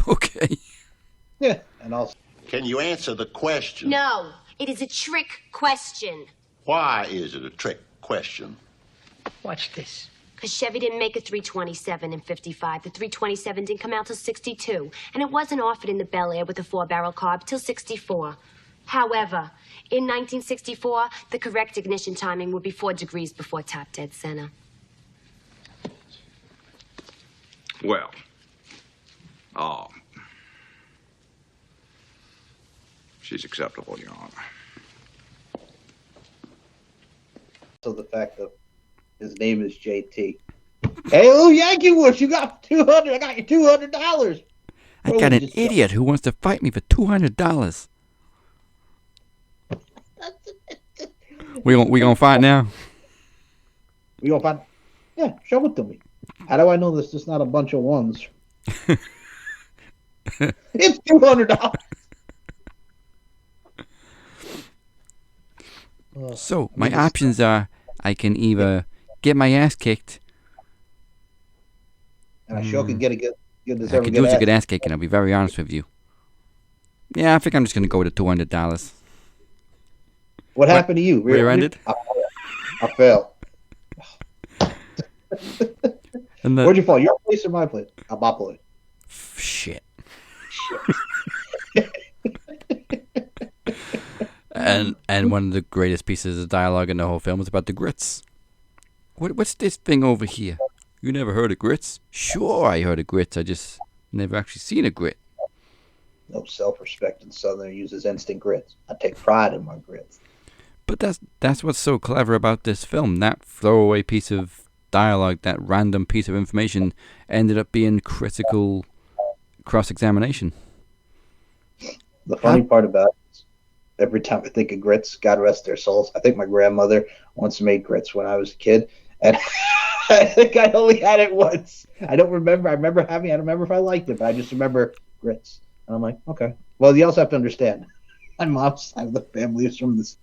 Okay. Yeah, and also, can you answer the question? No, it is a trick question. Why is it a trick question? Watch this. Because Chevy didn't make a 327 in 55. The 327 didn't come out till 62. And it wasn't offered in the Bel Air with a 4-barrel carb till 64. However, in 1964, the correct ignition timing would be 4 degrees before top dead center. Well, she's acceptable, Your Honor. So the fact that his name is JT. Hey, little Yankee Wush, you got $200. I got you $200. I got an idiot who wants to fight me for $200. We gonna fight now? We gonna fight? Yeah, show it to me. How do I know this is not a bunch of ones? It's $200. So my options are: I can either get my ass kicked, and I sure could get a good I could use a good ass kicking. I'll be very honest with you. Yeah, I think I'm just gonna go with the $200. What happened to you? Rear-ended? I fell. Where'd you fall? Your place or my place? My place. Shit. And one of the greatest pieces of dialogue in the whole film is about the grits. What's this thing over here? You never heard of grits? Sure, I heard of grits. I just never actually seen a grit. No self-respecting Southerner uses instant grits. I take pride in my grits. But that's what's so clever about this film. That throwaway piece of dialogue, that random piece of information, ended up being critical cross-examination. The funny part about it is, every time I think of grits, God rest their souls, I think my grandmother once made grits when I was a kid, and I think I only had it once. I don't remember. I don't remember if I liked it, but I just remember grits. And I'm like, okay. Well, you also have to understand, my mom's side of the family is from this,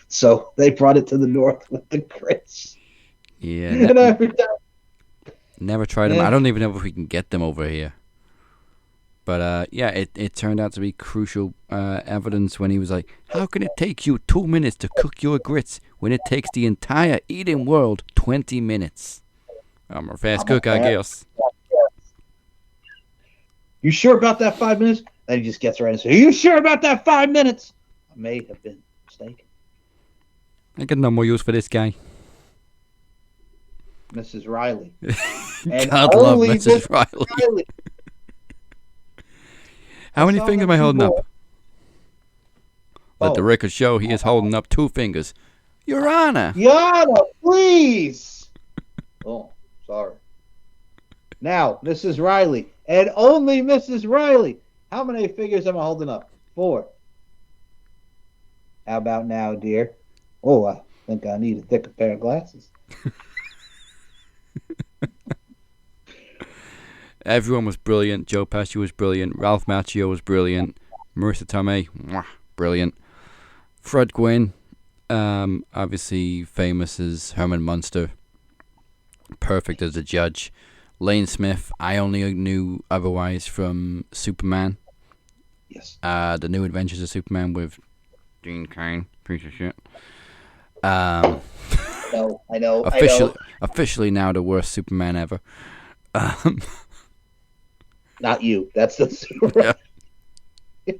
so they brought it to the north with the grits. Yeah. And every time. Never tried them. I don't even know if we can get them over here. But yeah, it turned out to be crucial evidence when he was like, how can it take you 2 minutes to cook your grits when it takes the entire eating world 20 minutes? I'm a fast cook, I guess. You sure about that 5 minutes? Then he just gets right and says, "Are you sure about that 5 minutes?" I may have been mistaken. I got no more use for this guy. Mrs. Riley. And God love Mrs. Riley. How many fingers am I holding up? Let the record show he is holding up 2 fingers. Your Honor. Your Honor, please. Oh, sorry. Now, Mrs. Riley, and only Mrs. Riley. How many fingers am I holding up? 4. How about now, dear? Oh, I think I need a thicker pair of glasses. Everyone was brilliant. Joe Pesci was brilliant. Ralph Macchio was brilliant. Marissa Tomei, brilliant. Fred Gwynne, obviously famous as Herman Munster. Perfect as a judge. Lane Smith, I only knew otherwise from Superman. Yes. The New Adventures of Superman with Dean Cain, piece of shit. I know. Officially now the worst Superman ever. Not you. That's the Superman. Yeah.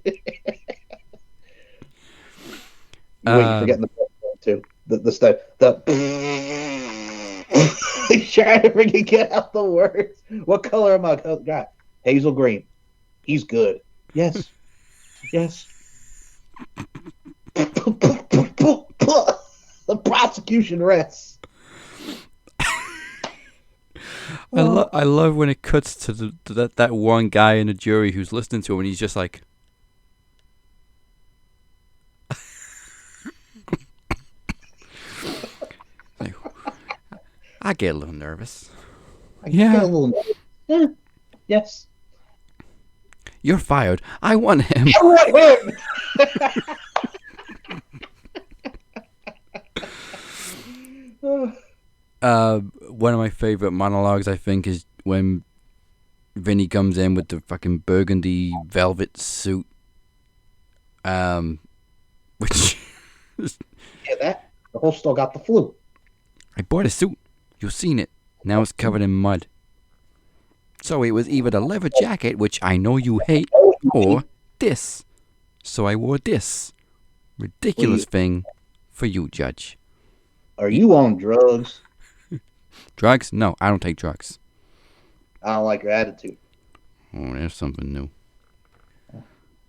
You're forgetting the too. The stuff. Trying to freaking get out the words. What color am I? Oh, God. Hazel green. He's good. Yes. Yes. The prosecution rests. I love when it cuts to that one guy in the jury who's listening to him and he's just like, I get a little nervous. Get a little nervous. Yeah. Yes. You're fired. I want him. I want him. One of my favorite monologues, I think, is when Vinny comes in with the fucking burgundy velvet suit. Which yeah, that the whole store got the flu. I bought a suit. You've seen it. Now it's covered in mud. So it was either the leather jacket, which I know you hate, or this. So I wore this ridiculous thing for you, Judge. Are you on drugs? Drugs? No, I don't take drugs. I don't like your attitude. Oh, there's something new.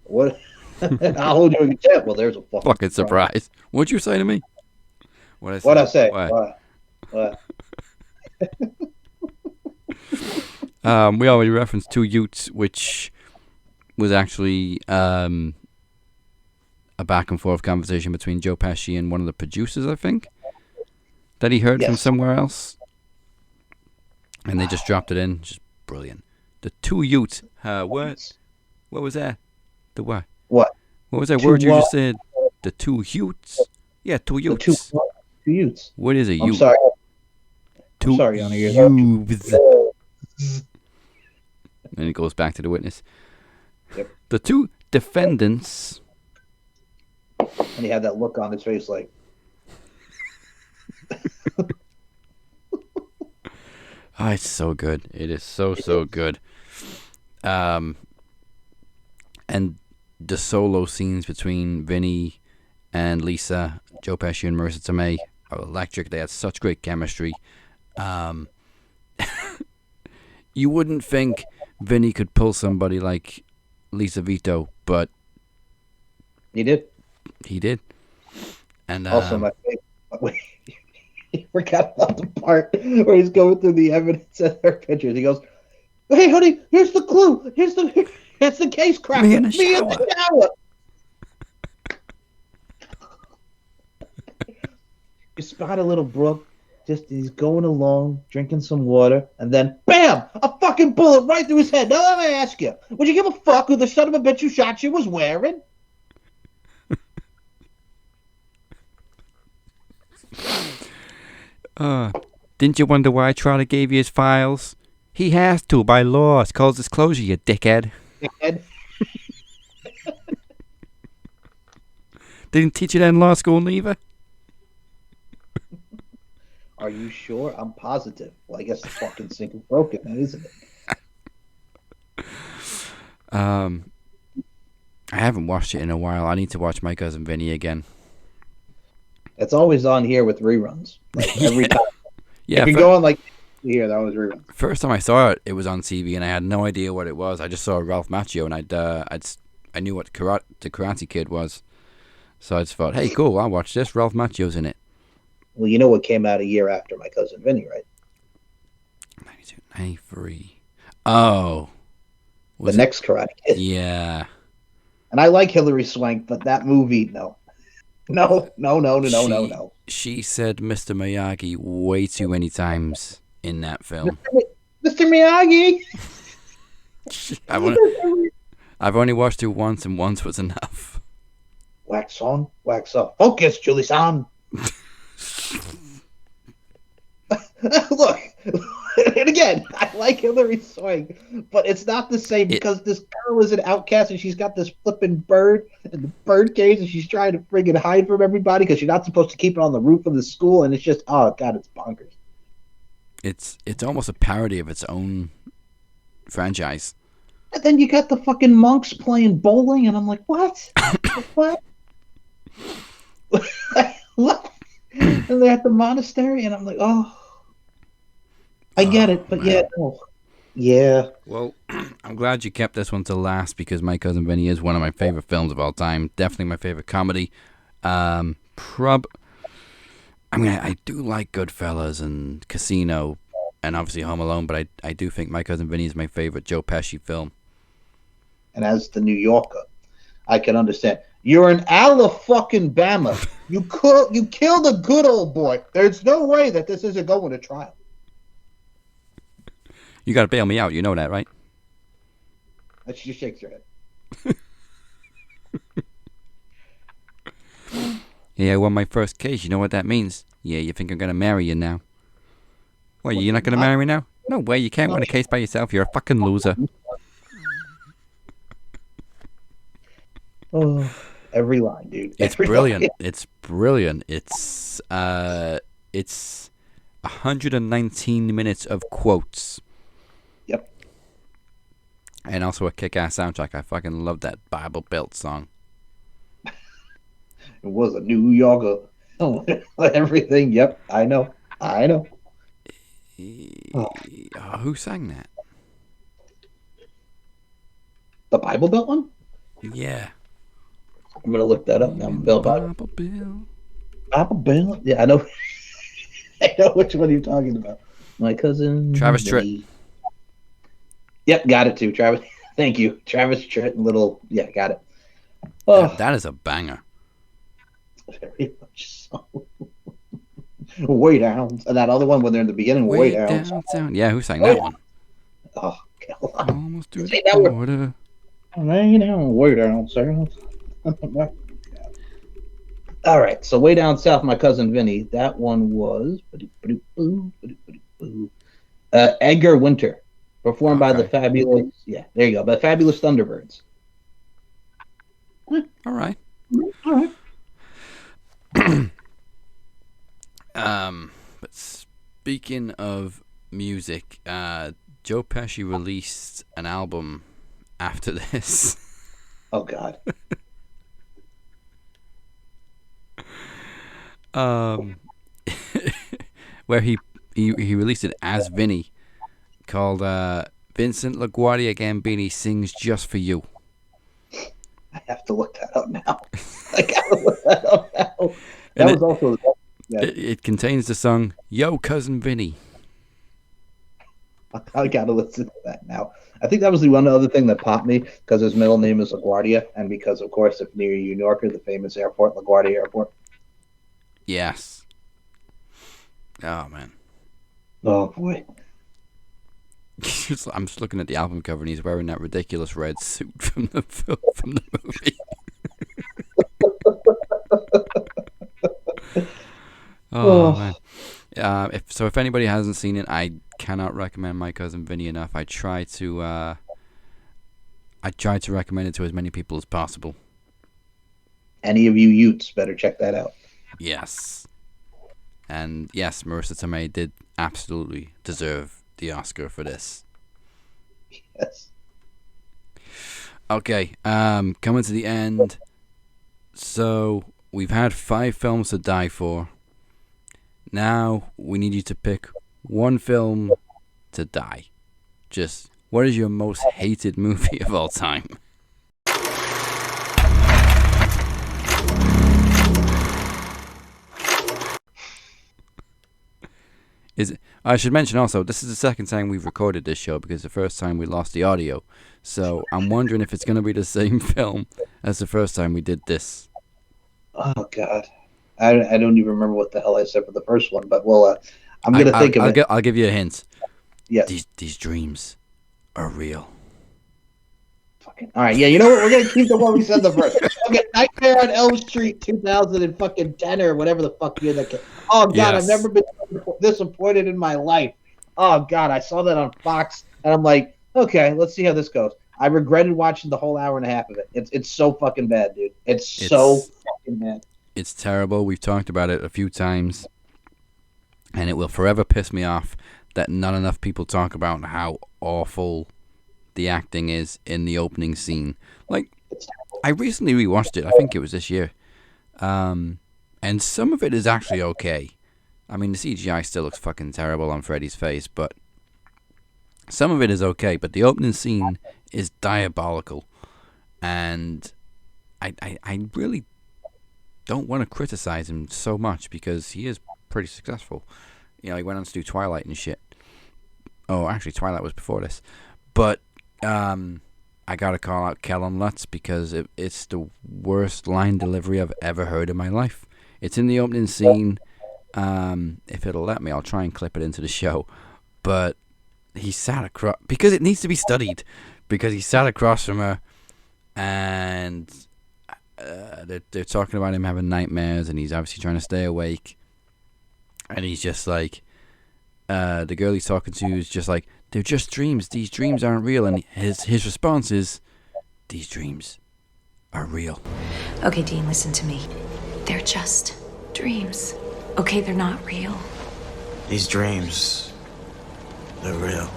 What? I'll hold you in well, there's a fucking surprise. What'd you say to me? What'd I say? What? We already referenced 2 YUTES, which was actually a back and forth conversation between Joe Pesci and one of the producers, I think, that he heard from somewhere else. And they just dropped it in. Just brilliant. The 2 YUTES. What was that? The what? What? What was that word you just said? The 2 YUTES? Yeah, 2 YUTES. 2 YUTES. What is a I'm YUTE? sorry. Two I'm sorry, Honor. YUTES. And it goes back to the witness. Yep. The 2 defendants. And he had that look on his face like. Oh, it's so good. It is so good. And the solo scenes between Vinny and Lisa, Joe Pesci and Marissa Tomei are electric. They had such great chemistry. You wouldn't think Vinny could pull somebody like Lisa Vito, but he did. He did. And also, my favorite. He forgot about the part where he's going through the evidence and her pictures. He goes, "Hey, honey, here's the clue. Here's the case cracker. Me in the shower." You spot a little Brooke. Just he's going along, drinking some water, and then bam! A fucking bullet right through his head. Now let me ask you: would you give a fuck who the son of a bitch who shot you was wearing? Didn't you wonder why Trotter gave you his files? He has to, by law. It's called disclosure, you dickhead. Didn't teach you that in law school, neither? Are you sure? I'm positive. Well, I guess the fucking sink is broken, then, isn't it? I haven't watched it in a while. I need to watch My Cousin Vinny again. It's always on here with reruns. Like every time. Yeah, if you go on like here, that was reruns. First time I saw it, it was on TV, and I had no idea what it was. I just saw Ralph Macchio, and I knew what the Karate Kid was, so I just thought, hey, cool, I'll watch this. Ralph Macchio's in it. Well, you know what came out a year after My Cousin Vinny, right? 92, 93. Oh, the next Karate Kid. Yeah. And I like Hilary Swank, but that movie, no. No. She said Mr. Miyagi way too many times in that film. Mr. Miyagi! I've only watched it once, and once was enough. Wax on, wax off. Focus, Julie-san! Look, and again, I like Hilary Swank, but it's not the same because this girl is an outcast and she's got this flipping bird in the bird cage and she's trying to friggin' hide from everybody because she's not supposed to keep it on the roof of the school, and it's just, oh god, it's bonkers. It's almost a parody of its own franchise. And then you got the fucking monks playing bowling, and I'm like, what? What? What? And they're at the monastery, and I'm like, oh. I get it, but yeah, no. Yeah. Well, I'm glad you kept this one to last because My Cousin Vinny is one of my favorite films of all time. Definitely my favorite comedy. I do like Goodfellas and Casino and obviously Home Alone, but I do think My Cousin Vinny is my favorite Joe Pesci film. And as the New Yorker, I can understand. You're an Alabama. You killed a good old boy. There's no way that this isn't going to trial. You got to bail me out. You know that, right? She just shakes her head. Yeah, I won my first case. You know what that means? Yeah, you think I'm going to marry you now? What, you're not going to marry me now? No way, you can't win a case by yourself. You're a fucking loser. Oh, every line, dude. It's brilliant. It's brilliant. It's 119 minutes of quotes. Yep. And also a kick-ass soundtrack. I fucking love that Bible Belt song. It was a New Yorker. Oh, everything. Yep, I know. Oh. Who sang that? The Bible Belt one? Yeah. I'm gonna look that up now. Bible Belt. Yeah, I know. I know which one you're talking about. My cousin Travis Tritt. Yep, got it too, Travis. Thank you, Travis Tritt. Yeah, got it. Oh, that is a banger. Very much so. Way down, and that other one when they're in the beginning. Way down. Yeah, who sang that one? Oh, God. Almost to the border. Way down south. All right, so way down south, My Cousin Vinny. That one was Edgar Winter, performed by the Fabulous. Yeah, there you go. By the Fabulous Thunderbirds. All right. But speaking of music, Joe Pesci released an album after this. Oh God. Where he released it as Vinny, called Vincent LaGuardia Gambini Sings Just For You. I have to look that up now. I gotta look that up now. That was also. Yeah. It contains the song "Yo Cousin Vinny." I gotta listen to that now. I think that was the one other thing that popped me because his middle name is LaGuardia, and because, of course, if near New Yorker, the famous airport, LaGuardia Airport. Yes. Oh man. Oh boy. I'm just looking at the album cover, and he's wearing that ridiculous red suit from the movie. Oh man. If anybody hasn't seen it, I cannot recommend My Cousin Vinny enough. I try to recommend it to as many people as possible. Any of you Utes better check that out. Yes. And yes, Marissa Tomei did absolutely deserve the Oscar for this. Yes. Okay, coming to the end. So, we've had 5 films to die for. Now, we need you to pick one film to die. Just, what is your most hated movie of all time? I should mention also, this is the second time we've recorded this show because the first time we lost the audio. So I'm wondering if it's going to be the same film as the first time we did this. Oh, God. I don't even remember what the hell I said for the first one, but I'm going to think of it. I'll give you a hint. Yes. These dreams are real. All right, yeah, you know what? We're gonna keep the one we said the first. Okay, Nightmare on Elm Street 2010 or whatever the fuck year that came. Oh God, yes. I've never been disappointed in my life. Oh God, I saw that on Fox, and I'm like, okay, let's see how this goes. I regretted watching the whole hour and a half of it. It's so fucking bad, dude. It's so fucking bad. It's terrible. We've talked about it a few times, and it will forever piss me off that not enough people talk about how awful the acting is in the opening scene. Like, I recently rewatched it. I think it was this year. And some of it is actually okay. I mean, the CGI still looks fucking terrible on Freddy's face, but some of it is okay. But the opening scene is diabolical. And I really don't want to criticize him so much because he is pretty successful. You know, he went on to do Twilight and shit. Oh, actually, Twilight was before this. But I gotta call out Kellen Lutz because it's the worst line delivery I've ever heard in my life. It's in the opening scene. If it'll let me, I'll try and clip it into the show. But he sat across, because it needs to be studied, because he sat across from her, and they're talking about him having nightmares, and he's obviously trying to stay awake. And he's just like, the girl he's talking to is just like, they're just dreams. These dreams aren't real. And his response is, these dreams are real. Okay, Dean, listen to me. They're just dreams. Okay, they're not real. These dreams, they're real.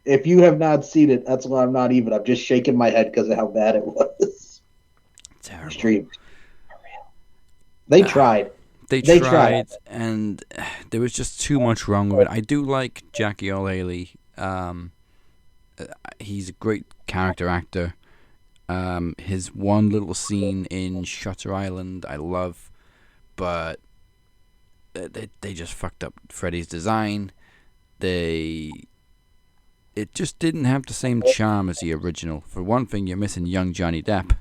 If you have not seen it, that's why I'm not even. I'm just shaking my head because of how bad it was. Terrible. These dreams are real. They tried. They tried, and there was just too much wrong with it. I do like Jackie Earle Haley. He's a great character actor. His one little scene in Shutter Island I love, but they just fucked up Freddy's design. It just didn't have the same charm as the original. For one thing, you're missing young Johnny Depp.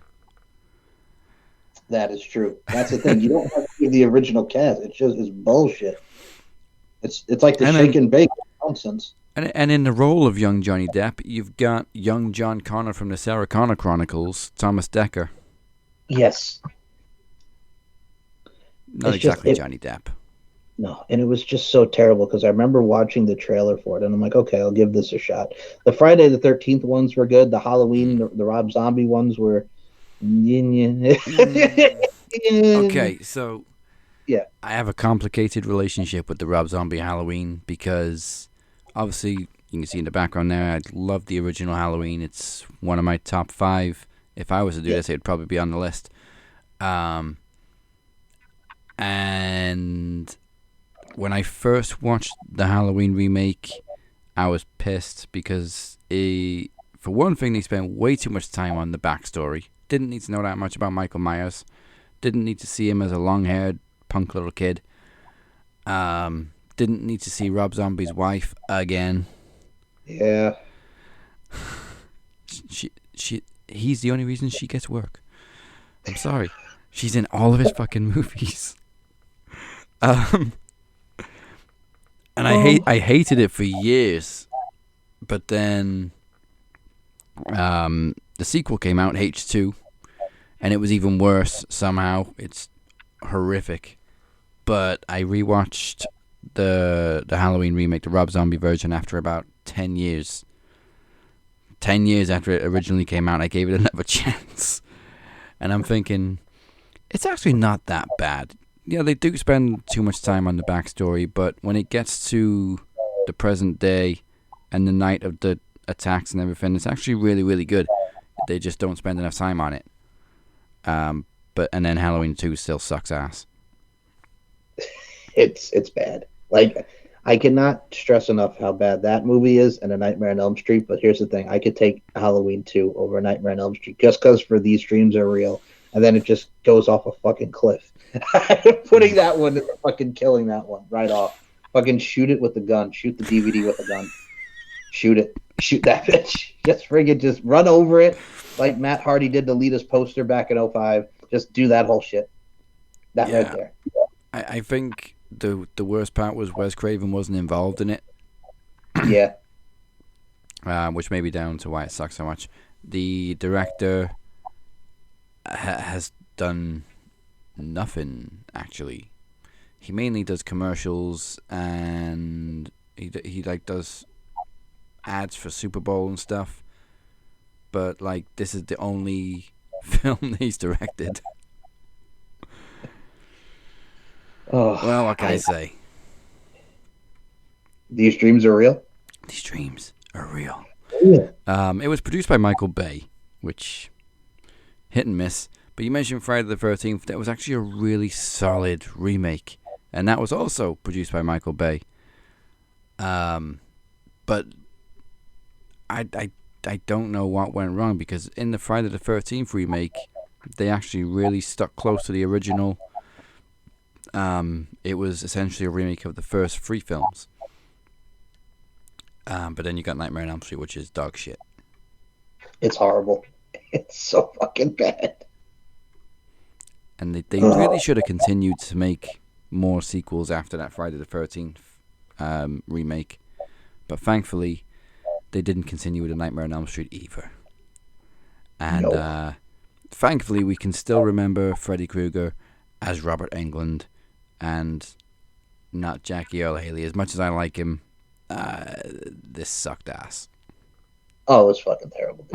That is true. That's the thing. You don't have to be the original cast. It's bullshit. It's like the shake and bake nonsense. And in the role of young Johnny Depp, you've got young John Connor from the Sarah Connor Chronicles, Thomas Dekker. Yes. Not exactly Johnny Depp. No, and it was just so terrible because I remember watching the trailer for it, and I'm like, okay, I'll give this a shot. The Friday the 13th ones were good. The Halloween, the Rob Zombie ones were... Okay, so yeah, I have a complicated relationship with the Rob Zombie Halloween because obviously you can see in the background there, I love the original Halloween. It's one of my top 5. If I was to do this, it'd probably be on the list. And when I first watched the Halloween remake, I was pissed because for one thing, they spent way too much time on the backstory. Didn't need to know that much about Michael Myers. Didn't need to see him as a long-haired punk little kid. Didn't need to see Rob Zombie's wife again. Yeah. He's the only reason she gets work. I'm sorry. She's in all of his fucking movies. And I hated it for years. But then the sequel came out, H2, and it was even worse somehow. It's horrific. But I rewatched the Halloween remake, the Rob Zombie version, after about 10 years. 10 years after it originally came out, I gave it another chance. And I'm thinking, it's actually not that bad. Yeah, they do spend too much time on the backstory, but when it gets to the present day, and the night of the attacks and everything. It's actually really, really good. They just don't spend enough time on it. And then Halloween 2 still sucks ass. It's bad. Like, I cannot stress enough how bad that movie is and A Nightmare on Elm Street, but here's the thing. I could take Halloween 2 over A Nightmare on Elm Street just because for these dreams are real, and then it just goes off a fucking cliff. Putting that one, fucking killing that one right off. Fucking shoot it with the gun. Shoot the DVD with a gun. Shoot it. Shoot that bitch. Just run over it like Matt Hardy did to lead us poster back in 2005. Just do that whole shit. Right there. I think the worst part was Wes Craven wasn't involved in it. Yeah. Which may be down to why it sucks so much. The director has done nothing, actually. He mainly does commercials, and he like does ads for Super Bowl and stuff. But like, this is the only film he's directed. Oh, well, what can I say? These dreams are real? These dreams are real. Yeah. It was produced by Michael Bay, which hit and miss. But you mentioned Friday the 13th. That was actually a really solid remake, and that was also produced by Michael Bay. But I don't know what went wrong, because in the Friday the 13th remake, they actually really stuck close to the original. It was essentially a remake of the first 3 films. But then you got Nightmare on Elm Street, which is dog shit. It's horrible. It's so fucking bad. And they really should have continued to make more sequels after that Friday the 13th remake. But thankfully, they didn't continue with the Nightmare on Elm Street either. And thankfully, we can still remember Freddy Krueger as Robert Englund and not Jackie Earle Haley. As much as I like him, this sucked ass. Oh, it was fucking terrible,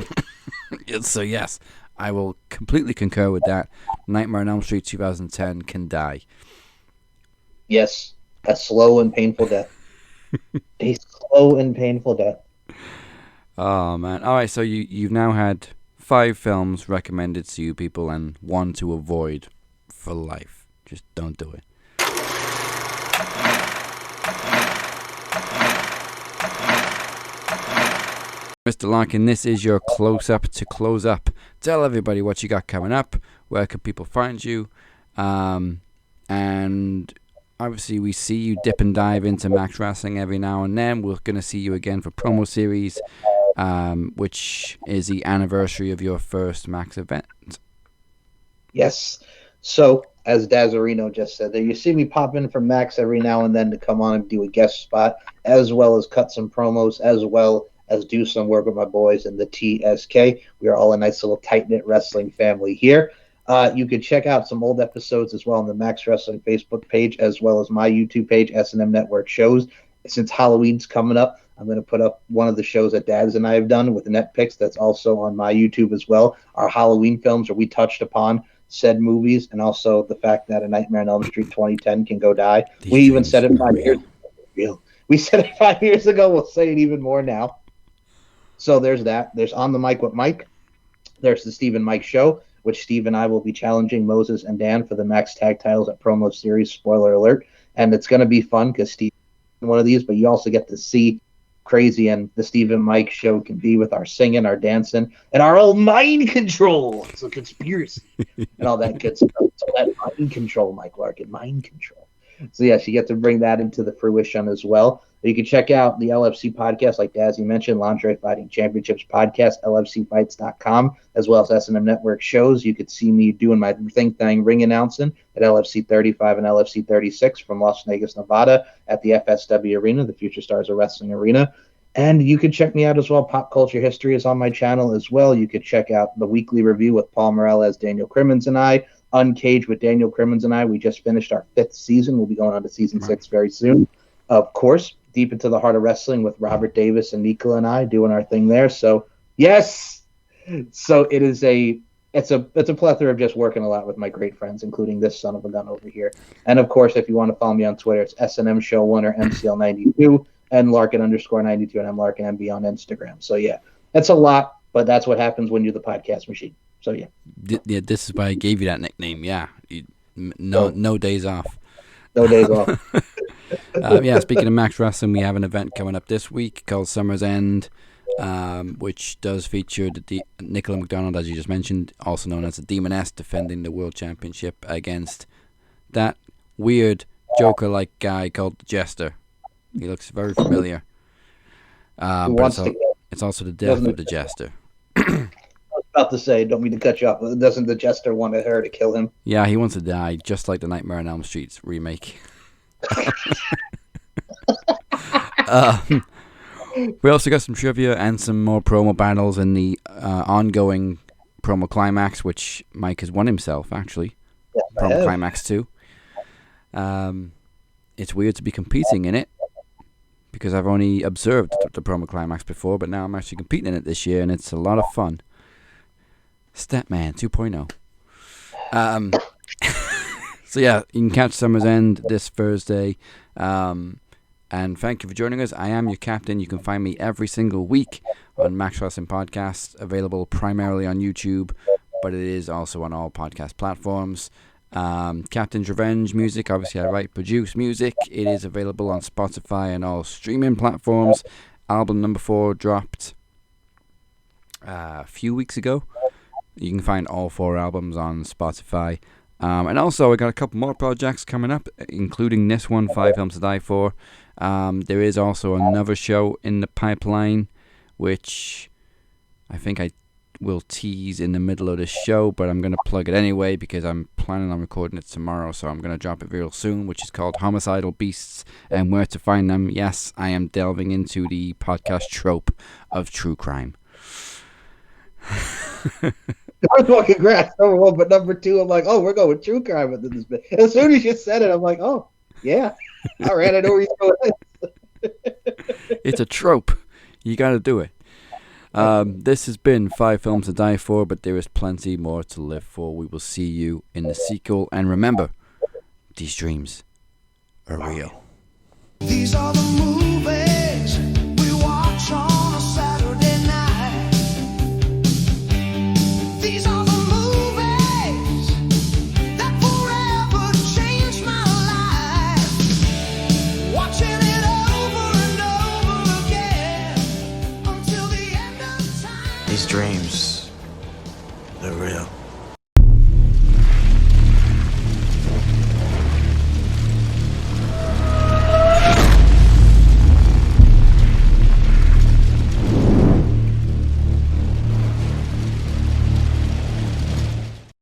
dude. So yes, I will completely concur with that. Nightmare on Elm Street 2010 can die. Yes, a slow and painful death. A slow and painful death. Oh man! All right, so you've now had 5 films recommended to you people, and 1 to avoid for life. Just don't do it. Mr. Larkin, this is your close-up to close up. Tell everybody what you got coming up. Where can people find you? And obviously we see you dip and dive into Max Wrestling every now and then. We're going to see you again for promo series, which is the anniversary of your first Max event. Yes. So, as Dazarino just said there, you see me pop in from Max every now and then to come on and do a guest spot, as well as cut some promos, as well as do some work with my boys in the TSK. We are all a nice little tight-knit wrestling family here. You can check out some old episodes as well on the Max Wrestling Facebook page, as well as my YouTube page, S&M Network Shows. Since Halloween's coming up, I'm going to put up one of the shows that Dads and I have done with the net picks that's also on my YouTube as well. Our Halloween films, where we touched upon said movies, and also the fact that A Nightmare on Elm Street 2010 can go die. We even said it 5 years ago. We said it 5 years ago. We'll say it even more now. So there's that. There's On the Mic with Mike. There's the Steve and Mike Show, which Steve and I will be challenging Moses and Dan for the Max Tag Titles at Promo Series. Spoiler alert. And it's going to be fun because Steve is one of these, but you also get to see crazy and the Steve and Mike Show can be with our singing, our dancing, and our old mind control. It's a conspiracy and all that good stuff. So that mind control, Mike Larkin, mind control. So yes, you get to bring that into the fruition as well. You can check out the LFC podcast, like Dazzy mentioned, Lingerie Fighting Championships podcast, LFCfights.com, as well as S&M Network Shows. You could see me doing my thing ring announcing at LFC 35 and LFC 36 from Las Vegas, Nevada at the FSW Arena, the Future Stars of Wrestling Arena. And you can check me out as well. Pop Culture History is on my channel as well. You could check out the weekly review with Paul Morales, Daniel Crimmins, and I. Uncaged with Daniel Crimmins and I. We just finished our 5th season. We'll be going on to season 6 very soon. Of course, Deep into the Heart of Wrestling with Robert Davis and Nicola and I doing our thing there. So yes, so it's a plethora of just working a lot with my great friends, including this son of a gun over here. And of course, if you want to follow me on Twitter, it's SNM Show 1 or MCL92. Larkin_92 and MLarkinMB on Instagram. So yeah, that's a lot, but that's what happens when you're the podcast machine. So yeah. This is why I gave you that nickname. Yeah. No days off. No days off. Yeah, speaking of Max Wrestling, we have an event coming up this week called Summer's End, which does feature Nicola McDonald, as you just mentioned, also known as the Demoness, defending the World Championship against that weird Joker-like guy called the Jester. He looks very familiar. But it's also the death of the Jester. I was about to say, don't mean to cut you off, but doesn't the Jester want her to kill him? Yeah, he wants to die, just like the Nightmare on Elm Street remake. We also got some trivia and some more promo battles in the ongoing promo climax, which Mike has won himself, actually. Yes, promo climax 2. It's weird to be competing in it, because I've only observed the promo climax before, but now I'm actually competing in it this year, and it's a lot of fun. Statman 2.0. So yeah, you can catch Summer's End this Thursday. And thank you for joining us. I am your captain. You can find me every single week on Max Wrestling Podcast, available primarily on YouTube, but it is also on all podcast platforms. Captain's Revenge music, obviously I write, produce music. It is available on Spotify and all streaming platforms. Album number 4 dropped a few weeks ago. You can find all 4 albums on Spotify. And also, I got a couple more projects coming up, including this one, 5 Films to Die For. There is also another show in the pipeline, which I think I will tease in the middle of the show, but I'm going to plug it anyway because I'm planning on recording it tomorrow, so I'm going to drop it real soon, which is called Homicidal Beasts and Where to Find Them. Yes, I am delving into the podcast trope of true crime. First of all, congrats, number 1, but number 2, I'm like, oh, we're going with true crime with this bit. As soon as you said it, I'm like, oh, yeah. All right, I know where you're going with this. It's a trope. You got to do it. This has been 5 Films to Die For, but there is plenty more to live for. We will see you in the sequel. And remember, these dreams are real. These are the movies we watch on a Saturday night. These are the movies that forever changed my life. Watching it over and over again until the end of time. These dreams, they're real.